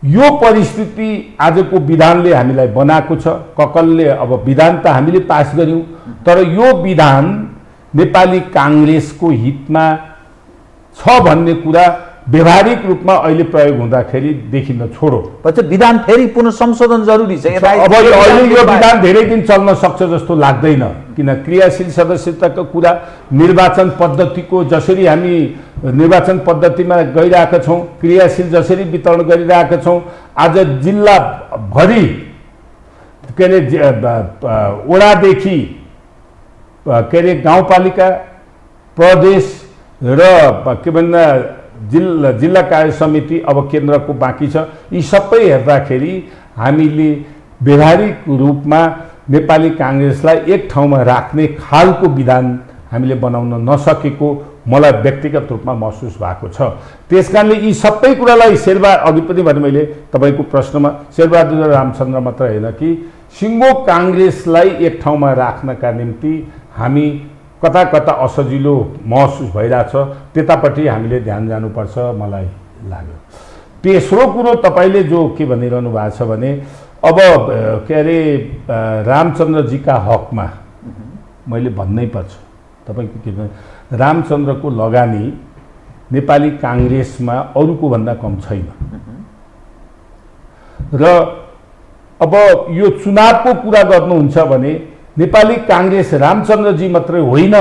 यो परिस्थिति आजको विधानले हामीलाई बनाएको छ। ककलले अब विधान त हामीले पास गर्यौं, तर यो विधान नेपाली काङ्ग्रेसको हितमा छ भन्ने कुरा व्यवहारिक रूपमा अहिले प्रयोग हुँदाखेरि देखिन छोडो। पछि विधान फेरि पुनः संशोधन जरुरी छ। अब अहिले यो विधान धेरै दिन चल्न सक्छ जस्तो लाग्दैन, किन क्रियाशील सदस्यताको कुरा, निर्वाचन पद्धतिको जसरी हामी निर्वाचन पद्धतिमा गइरहेका छौं, क्रियाशील जसरी वितरण गरिरहेका छौं, आज जिल्ला भरि के अरे वडादेखि के अरे गाउँपालिका, प्रदेश र के भन्दा जिल्ला कार्य समिति अब केन्द्रको बाँकी छ। यी सबै हेर्दाखेरि हामीले व्यवहारिक रूपमा नेपाली काङ्ग्रेसलाई एक ठाउँमा राख्ने खालको विधान हामीले बनाउन नसकेको मलाई व्यक्तिगत रूपमा महसुस भएको छ। त्यसकारणले यी सबै कुरालाई शेरबहादुर अघि पनि भने मैले तपाईँको प्रश्नमा शेरबहादुर र रामचन्द्र मात्र होइन कि सिङ्गो काङ्ग्रेसलाई एक ठाउँमा राख्नका निम्ति हामी कता कता असजिलो महसुस भइरहेछ, त्यतापट्टि हामीले ध्यान जानुपर्छ मलाई लाग्यो। तेस्रो कुरो तपाईँले जो के भनिरहनु भएको छ भने अब के अरे रामचन्द्रजीका हकमा मैले भन्नै पर्छ। तपाईँको के भने रामचन्द्रको लगानी नेपाली काङ्ग्रेसमा अरूको भन्दा कम छैन र अब यो चुनावको कुरा गर्नुहुन्छ भने नेपाली काङ्ग्रेस रामचन्द्रजी मात्रै होइन,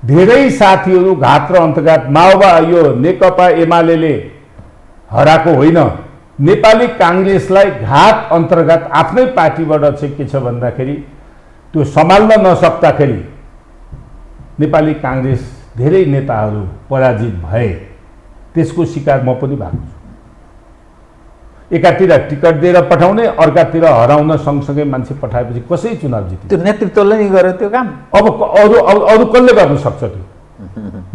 धेरै साथीहरू घात र अन्तर्घात माओवादी यो नेकपा एमाले हराएको होइन, नेपाली काङ्ग्रेसलाई घात अन्तर्घात आफ्नै पार्टीबाट चाहिँ के छ भन्दाखेरि त्यो सम्हाल्न नसक्दाखेरि नेपाली काङ्ग्रेस धेरै नेताहरू पराजित भए। त्यसको शिकार म पनि भएको छु। एकातिर टिकट दिएर पठाउने, अर्कातिर हराउन सँगसँगै मान्छे पठाएपछि कसै चुनाव जित्यो? त्यो नेतृत्वले नै गर्यो त्यो काम। अब अरू कसले गर्न सक्छ? त्यो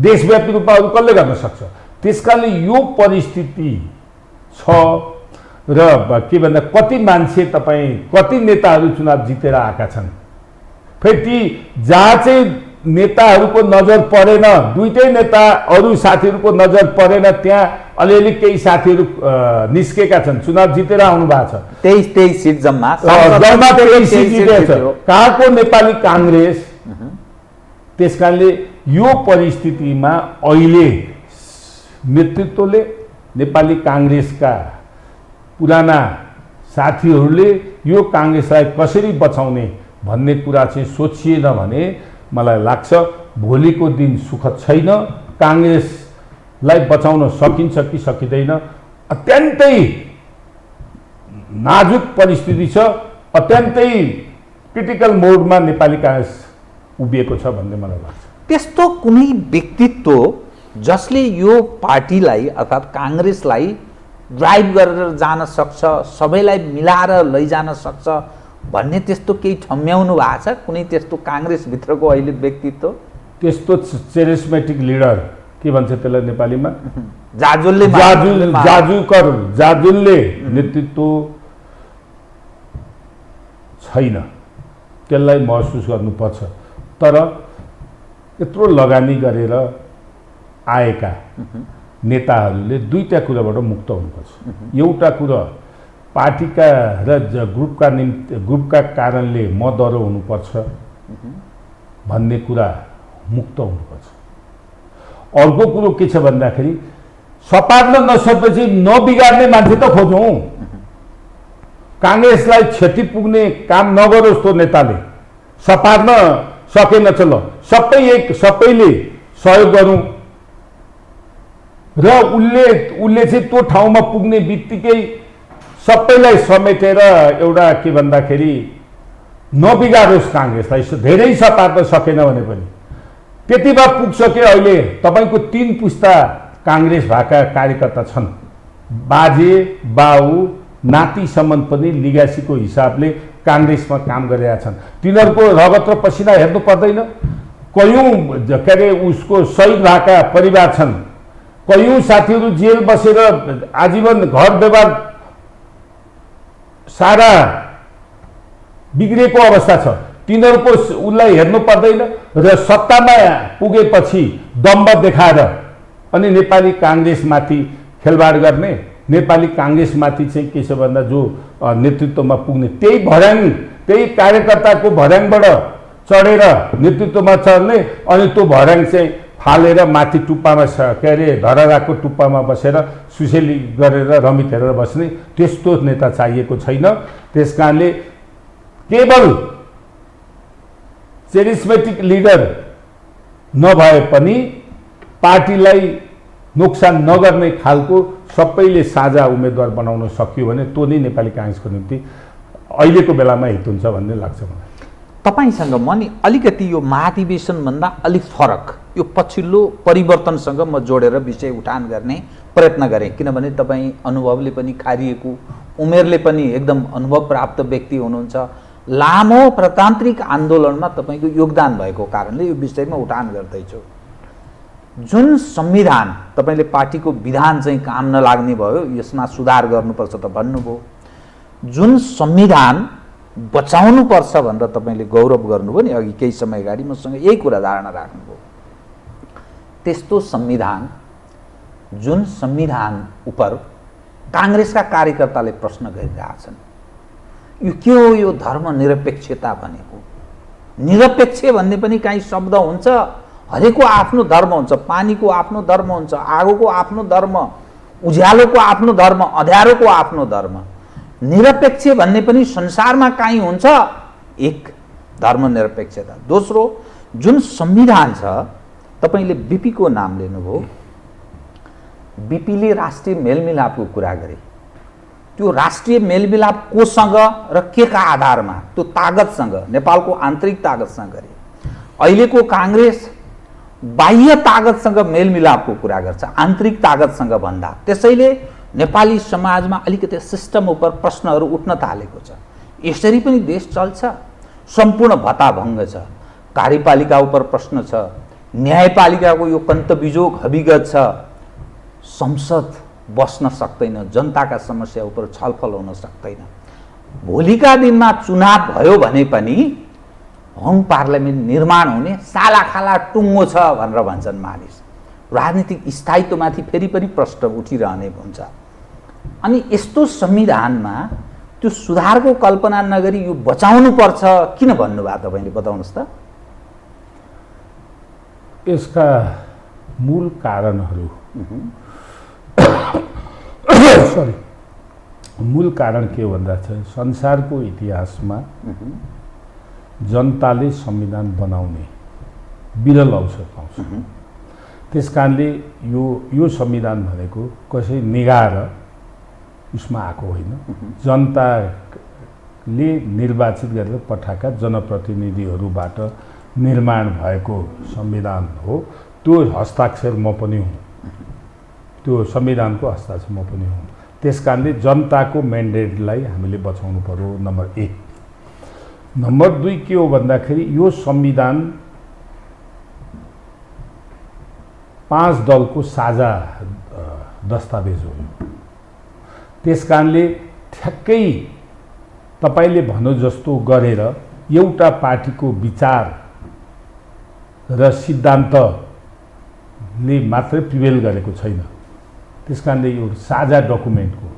देशव्यापी रूपमा अरू कसले गर्न सक्छ? त्यसकारणले यो परिस्थिति छ र के भन्दा कति मान्छे तपाईँ कति नेताहरू चुनाव जितेर आएका छन्, फेरि ती जहाँ चाहिँ नेताहरूको नजर परेन, दुईटै नेता अरू साथीहरूको नजर परेन, त्यहाँ अलिअलि केही साथीहरू निस्केका छन्, चुनाव जितेर आउनु भएको छ। 23 सिट जम्मा कहाँको नेपाली काङ्ग्रेस। त्यसकारणले यो परिस्थितिमा अहिले नेतृत्वले नेपाली काङ्ग्रेसका पुराना साथीहरूले यो काङ्ग्रेसलाई कसरी बचाउने भन्ने कुरा चाहिँ सोचिएन भने मलाई लाग्छ भोलिको दिन सुखद छैन। काङ्ग्रेसलाई बचाउन सकिन्छ कि सकिँदैन, अत्यन्तै नाजुक परिस्थिति छ, अत्यन्तै क्रिटिकल मोडमा नेपाली काङ्ग्रेस उभिएको छ भन्ने मलाई लाग्छ। त्यस्तो कुनै व्यक्तित्व जसले यो पार्टीलाई अर्थात् काङ्ग्रेसलाई ड्राइभ गरेर जान सक्छ, सबैलाई मिलाएर लैजान सक्छ भन्ने त्यस्तो केही ठम्म्याउनु भएको छ? कुनै त्यस्तो काङ्ग्रेसभित्रको अहिले व्यक्तित्व? त्यस्तो चेरिस्मेटिक लिडर के भन्छ त्यसलाई नेपालीमा? जाजुलले नेतृत्व छैन, त्यसलाई महसुस गर्नुपर्छ। तर यत्रो लगानी गरेर आएका नेताहरूले दुईटा कुराबाट मुक्त हुनुपर्छ। एउटा कुरा पार्टीका र ग्रुपका कारणले म डरो हुनुपर्छ भन्ने कुरा मुक्त हुनुपर्छ। अर्को कुरो के छ भन्दाखेरि सपार्न नसकेपछि नबिगार्ने मान्छे त खोजौँ। काङ्ग्रेसलाई क्षति पुग्ने काम नगरोस् त्यो नेताले। सपार्न सकेन चल सबैले सहयोग गरौँ र उसले चाहिँ त्यो ठाउँमा पुग्ने बित्तिकै सबैलाई समेटेर एउटा के भन्दाखेरि नबिगारोस् काङ्ग्रेसलाई। धेरै सपार्न सकेन भने पनि त्यतिमा पुग्छ कि अहिले तपाईँको 3 पुस्ता काङ्ग्रेस भएका कार्यकर्ता छन्, बाजे बाउ नातिसम्म पनि लिगासीको हिसाबले काङ्ग्रेसमा काम गरेका छन्। तिनीहरूको रगत र पसिना हेर्नु पर्दैन। कयौँ के अरे उसको शहीद भएका परिवार छन्, कयौँ साथीहरू जेल बसेर आजीवन घर व्यवहार सारा बिग्रेको अवस्था छ। तिनीहरूको उसलाई हेर्नु पर्दैन र सत्तामा पुगेपछि दम्ब देखाएर अनि नेपाली काङ्ग्रेसमाथि खेलवाड गर्ने, नेपाली काङ्ग्रेसमाथि चाहिँ के छ भन्दा जो नेतृत्वमा पुग्ने त्यही भर्याङ, त्यही कार्यकर्ताको भर्याङबाट चढेर नेतृत्वमा चढ्ने अनि त्यो भर्याङ चाहिँ फालेर माथि टुप्पामा के अरे धरहराको टुप्पामा बसेर सुसेली गरेर रमित हेरेर बस्ने त्यस्तो नेता चाहिएको छैन। त्यसकारणले केवल चेरिस्मेटिक लिडर नभए पनि पार्टीलाई नोक्सान नगर्ने खालको सबैले साझा उम्मेदवार बनाउन सक्यो भने त्यो नै नेपाली काङ्ग्रेसको निम्ति अहिलेको बेलामा हित हुन्छ भन्ने लाग्छ मलाई। तपाईसँग म नि अलिकति यो महाधिवेशनभन्दा अलिक फरक यो पछिल्लो परिवर्तनसँग म जोडेर विषय उठान गर्ने प्रयत्न गरेँ, किनभने तपाईँ अनुभवले पनि खारिएको, उमेरले पनि एकदम अनुभव प्राप्त व्यक्ति हुनुहुन्छ। लामो प्रजातान्त्रिक आन्दोलनमा तपाईँको योगदान भएको कारणले यो विषयमा उठान गर्दैछु। जुन संविधान तपाईले पार्टीको विधान चाहिँ काम नलाग्ने भयो, यसमा सुधार गर्नुपर्छ त भन्नुभयो, जुन संविधान बचाउनुपर्छ भनेर तपाईले गौरव गर्नुभयो नि अघि केही समय अगाडि, मसँग यही कुरा धारणा राख्नुभयो। त्यस्तो संविधान, जुन संविधान उपर कांग्रेसका कार्यकर्ताले प्रश्न गरिरहेछन्, यो के हो यो धर्मनिरपेक्षता भनेको? निरपेक्ष भन्ने पनि काहीँ शब्द हुन्छ? हरेकको आफ्नो धर्म हुन्छ, पानीको आफ्नो धर्म हुन्छ, आगोको आफ्नो धर्म, उज्यालोको आफ्नो धर्म, अँध्यारोको आफ्नो धर्म। निरपेक्ष भन्ने पनि संसारमा काहीँ हुन्छ? एक धर्मनिरपेक्षता। दोस्रो, जुन संविधान छ, तपाईले बीपी को नाम लिनुभयो, बीपीले राष्ट्रिय मेलमिलापको कुरा गरे। त्यो राष्ट्रिय मेलमिलाप कोसँग र के का आधारमा? त्यो तागतसँग, नेपालको आन्तरिक तागतसँग गरे। अहिलेको कांग्रेस बाह्य तागतसँग मेलमिलापको कुरा गर्छ, आन्तरिक तागतसँग भन्दा। त्यसैले नेपाली समाजमा अलिकति सिस्टम उप प्रश्नहरू उठ्न थालेको छ। यसरी पनि देश चल्छ? सम्पूर्ण भत्ताभङ्ग छ, कार्यपालिका उप प्रश्न छ, न्यायपालिकाको यो कन्तबिजोग हविगत छ, संसद बस्न सक्दैन, जनताका समस्या उप छलफल हुन सक्दैन। भोलिका दिनमा चुनाव भयो भने पनि होम पार्लियामेन्ट निर्माण हुने सालाखाला टुङ्गो छ भनेर भन्छन् मानिस। राजनीतिक स्थायित्वमाथि फेरि पनि प्रश्न उठिरहने हुन्छ। अनि यस्तो संविधानमा त्यो सुधारको कल्पना नगरी यो बचाउनु पर्छ किन भन्नुभयो तपाईले? बताउनुस् त। यसका मूल कारणहरू सरी मूल कारण के भन्दा चाहिँ संसारको इतिहासमा जनताले संविधान बनाउने विरल अवसर पाउँछ। त्यसकारणले यो संविधान भनेको कसै निगार उसमा आएको होइन, जनताले निर्वाचित गरेर पठाएका जनप्रतिनिधिहरूबाट निर्माण भएको संविधान हो। त्यो हस्ताक्षर म पनि हुँ, त्यो संविधानको हस्ताक्षर म पनि हुँ। त्यसकारणले जनताको म्यान्डेटलाई हामीले बचाउनु पर्यो, नम्बर 1। नम्बर 2 के हो भन्दाखेरि यो संविधान 5 दलको साझा दस्तावेज हो। त्यसकारणले ठ्याक्कै तपाईले भन्नु जस्तो गरेर एउटा पार्टीको विचार र सिद्धान्तले मात्रै प्रिभेल गरेको छैन। त्यसकारणले यो साझा डकुमेन्टको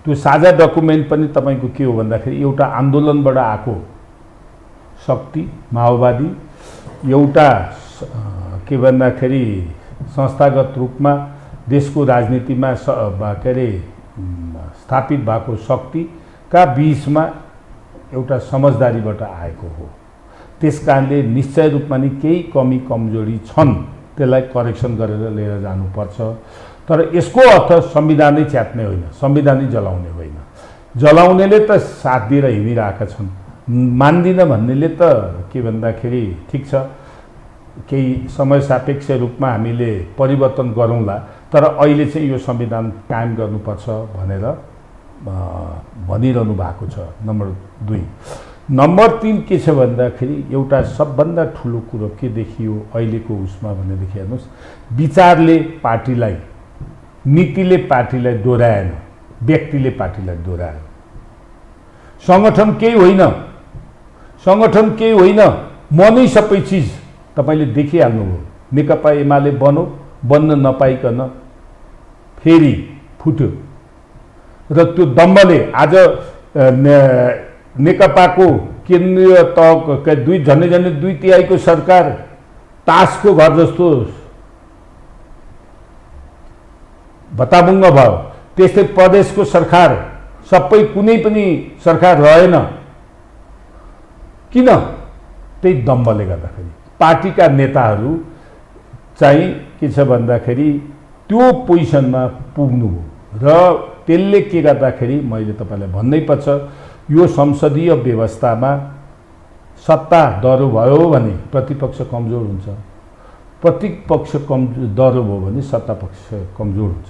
त्यो साझा डकुमेन्ट पनि तपाईको के हो भन्दाखेरि एउटा आन्दोलनबाट आएको शक्ति माओवादी, एउटा के भन्दाखेरि संस्थागत रूपमा देशको राजनीतिमा के अरे स्थापित भएको शक्तिका बीचमा एउटा समझदारीबाट आएको हो। त्यसकारणले निश्चय रूपमा नि केही कमी कमजोरी छन्, त्यसलाई करेक्सन गरेर लिएर जानुपर्छ। तर यसको अर्थ संविधानै च्यात्ने होइन, संविधानै जलाउने होइन। जलाउनेले त साथ दिएर हिँडिरहेका छन्, मान्दिन भन्नेले त के भन्दाखेरि ठिक छ केही समय सापेक्ष रूपमा हामीले परिवर्तन गरौँला, तर अहिले चाहिँ यो संविधान कायम गर्नुपर्छ भनेर भनिरहनु भएको छ। नम्बर 2। नम्बर 3 के छ भन्दाखेरि एउटा सबभन्दा ठुलो कुरो के देखियो अहिलेको उसमा भनेदेखि हेर्नुहोस्, विचारले पार्टीलाई, नीतिले पार्टीलाई दोहोऱ्याएन, व्यक्तिले पार्टीलाई दोहोऱ्यायो। संगठन केही होइन, संगठन केही होइन, म नै सबै चिज। तपाईले देखिहाल्नुभयो नेकपा एमाले बन्न नपाइकन फेरि फुट्यो र त्यो दम्बले आज नेकपाको केन्द्रीय तहको झन्डै 2/3 सरकार तासको घर जस्तो भत्ताभङ्ग भयो। त्यस्तै प्रदेशको सरकार सबै कुनै पनि सरकार रहेन। किन? त्यही दम्बले गर्दाखेरि पार्टीका नेताहरू चाहिँ के छ भन्दाखेरि त्यो पोजिसनमा पुग्नुभयो र त्यसले के गर्दाखेरि मैले तपाईलाई भन्नै पर्छ, यो संसदीय व्यवस्थामा सत्ता दह्रो भयो भने प्रतिपक्ष कमजोर हुन्छ, प्रतिपक्ष दह्रो भयो भने सत्तापक्ष कमजोर हुन्छ।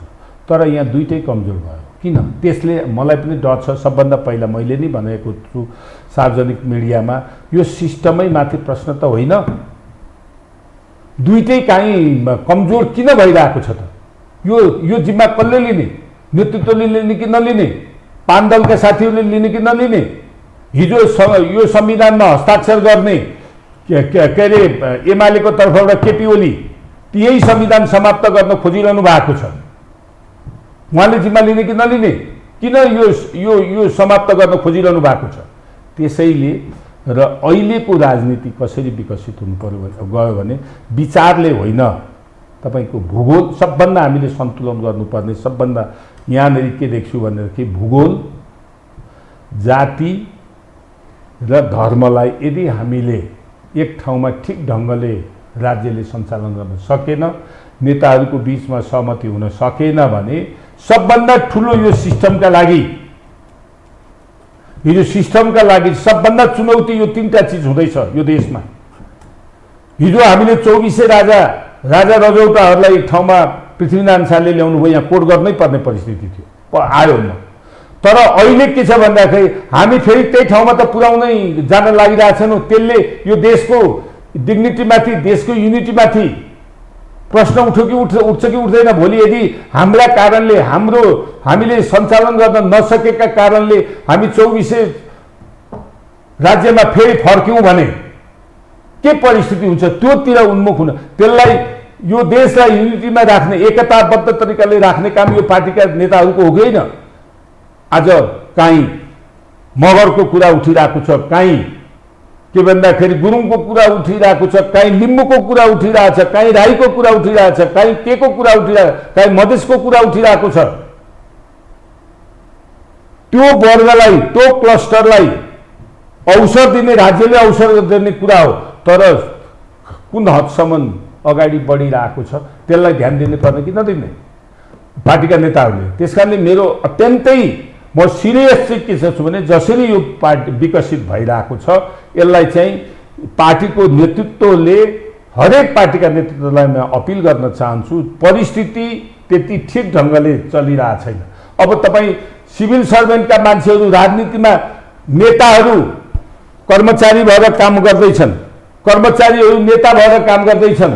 तर यहाँ दुईटै कमजोर भयो। किन? त्यसले मलाई पनि डर छ। सबभन्दा पहिला मैले नै भनेको छु सार्वजनिक मिडियामा, यो सिस्टमै माथि प्रश्न त होइन, दुईटै काहीँ कमजोर किन भइरहेको छ त? यो जिम्मा कसले लिने? नेतृत्वले लिने कि नलिने? पान दलका साथीहरूले लिने कि नलिने? हिजो यो संविधानमा हस्ताक्षर गर्ने के अरे एमालेको तर्फबाट केपी ओली यही संविधान समाप्त गर्न खोजिरहनु भएको छ। उहाँले जिम्मा लिने कि नलिने? किन यो समाप्त गर्न खोजिरहनु भएको छ? त्यसैले र अहिलेको राजनीति कसरी विकसित हुनु पर्यो गयो भने विचारले होइन, तपाईको भूगोल सबभन्दा हामीले सन्तुलन गर्नुपर्ने। सबभन्दा यहाँनिर के देख्छु भनेदेखि भूगोल, जाति र धर्मलाई यदि हामीले एक ठाउँमा ठिक ढङ्गले राज्यले सञ्चालन गर्न सकेन, नेताहरूको बीचमा सहमति हुन सकेन भने सबभन्दा ठुलो यो सिस्टमका लागि सबभन्दा चुनौती यो तीनटा चिज हुँदैछ यो देशमा। हिजो हामीले 24 राजा रजौटाहरूलाई एक ठाउँमा पृथ्वीनारायण शाहले ल्याउनु भयो, यहाँ कोड गर्नै पर्ने परिस्थिति थियो, आयो न। तर अहिले के छ भन्दाखेरि हामी फेरि त्यही ठाउँमा त पुर्याउनै जान लागिरहेछौँ। त्यसले यो देशको डिग्निटीमाथि, देशको युनिटीमाथि प्रश्न उठ्छ कि उठ्दैन? भोलि यदि हाम्रा कारणले हामीले सञ्चालन गर्न नसकेका कारणले हामी 24 राज्यमा फेरि फर्क्यौँ भने के परिस्थिति हुन्छ? त्योतिर उन्मुख हुन, त्यसलाई यो देशलाई युनिटीमा राख्ने, एकताबद्ध तरिकाले राख्ने काम यो पार्टीका नेताहरूको हो कि होइन? आज काहीँ मगरको कुरा उठिरहेको छ, काहीँ के भन्दाखेरि गुरुङको कुरा उठिरहेको छ, काहीँ लिम्बूको कुरा उठिरहेको छ, काहीँ राईको कुरा उठिरहेको छ, काहीँ केको कुरा उठिरहेको, काहीँ मधेसको कुरा उठिरहेको छ। त्यो वर्गलाई, त्यो क्लस्टरलाई अवसर दिने, राज्यले अवसर दिने कुरा हो। तर कुन हदसम्म अगाडि बढिरहेको छ त्यसलाई ध्यान दिनुपर्ने कि नदिने पार्टीका नेताहरूले। त्यसकारणले मेरो अत्यन्तै म सिरियस चाहिँ के छु भने जसरी यो पार्टी विकसित भइरहेको छ यसलाई चाहिँ पार्टीको नेतृत्वले, हरेक पार्टीका नेतृत्वलाई म अपिल गर्न चाहन्छु, परिस्थिति त्यति ठिक ढङ्गले चलिरहेको छैन। अब तपाईँ सिभिल सर्भेन्टका मान्छेहरू राजनीतिमा, नेताहरू कर्मचारी भएर काम गर्दैछन्, कर्मचारीहरू नेता भएर काम गर्दैछन्।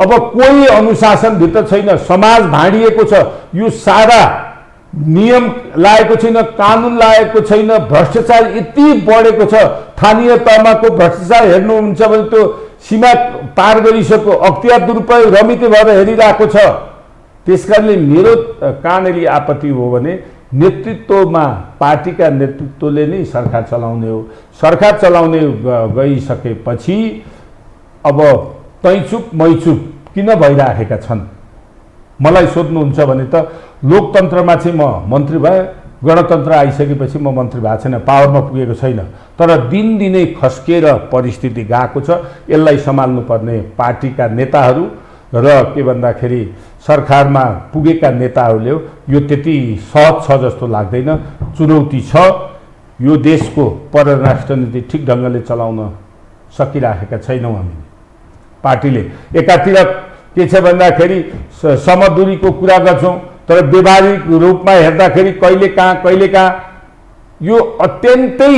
अब कोही अनुशासनभित्र छैन, समाज भाँडिएको छ, यो सारा नियम लागेको छैन, कानुन लागेको छैन, भ्रष्टाचार यति बढेको छ। स्थानीय तहमाको भ्रष्टाचार हेर्नुहुन्छ भने त्यो सीमा पार गरिसक्यो, अख्तियार दुरुपयोग रमिते भएर हेरिरहेको छ। त्यसकारणले मेरो कहाँनिर आपत्ति हो भने नेतृत्वमा, पार्टीका नेतृत्वले नै सरकार चलाउने हो। सरकार चलाउने गइसकेपछि अब तैचुप मैचुप किन भइराखेका छन्? मलाई सोध्नुहुन्छ भने त लोकतन्त्रमा चाहिँ म मन्त्री भए, गणतन्त्र आइसकेपछि म मन्त्री भएको छैन, पावरमा पुगेको छैन। तर दिनदिनै खस्किएर परिस्थिति गएको छ। यसलाई सम्हाल्नुपर्ने पार्टीका नेताहरू र के भन्दाखेरि सरकारमा पुगेका नेताहरूले यो त्यति सहज छ जस्तो लाग्दैन। चुनौती छ। यो देशको परराष्ट्र नीति ठिक ढङ्गले चलाउन सकिराखेका छैनौँ हामी। पार्टीले एकातिर के छ भन्दाखेरि समदूरीको कुरा गर्छौँ, तर व्यवहारिक रूपमा हेर्दाखेरि कहिले कहाँ यो अत्यन्तै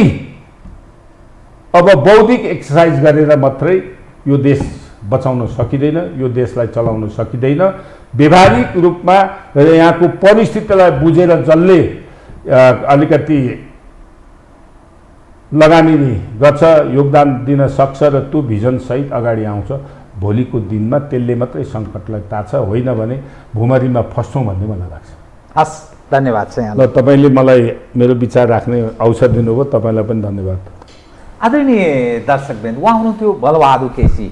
अब बौद्धिक एक्सर्साइज गरेर मात्रै यो देश बचाउन सकिँदैन, यो देशलाई चलाउन सकिँदैन। व्यवहारिक रूपमा यहाँको परिस्थितिलाई बुझेर जसले अलिकति लगानी गर्छ, योगदान दिन सक्छ र त्यो भिजनसहित अगाडि आउँछ, भोलिको दिनमा त्यसले मात्रै सङ्कटलाई ताछ, होइन भने भुमरीमा फस्छौँ भन्ने मलाई लाग्छ। हस्, धन्यवाद चाहिँ। ल, तपाईँले मलाई मेरो विचार राख्ने अवसर दिनुभयो, तपाईँलाई पनि धन्यवाद। आदरणीय दर्शकवृन्द, उहाँ हुनुहुन्थ्यो बलबहादुर केसी,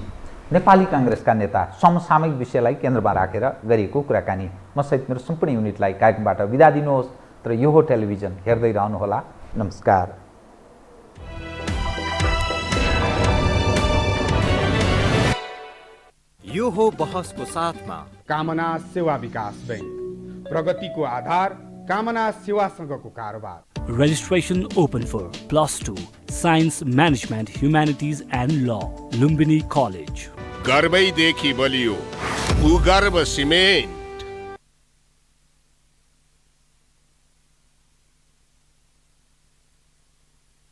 नेपाली काङ्ग्रेसका नेता। समसामयिक विषयलाई केन्द्रमा राखेर गरिएको कुराकानी। म सहित मेरो सम्पूर्ण युनिटलाई कार्यक्रमबाट बिदा दिनुहोस्, तर यो हो टेलिभिजन हेर्दै रहनुहोला। नमस्कार। यो हो बहसको साथमा कामना सेवा विकास बैंक, प्रगतिको आधार कामना सेवासँगको कारोबार। Registration open for +2 Science Management Humanities and Law, Lumbini College। गर्वैदेखि बलियो भूगर्भ सिमेन्ट।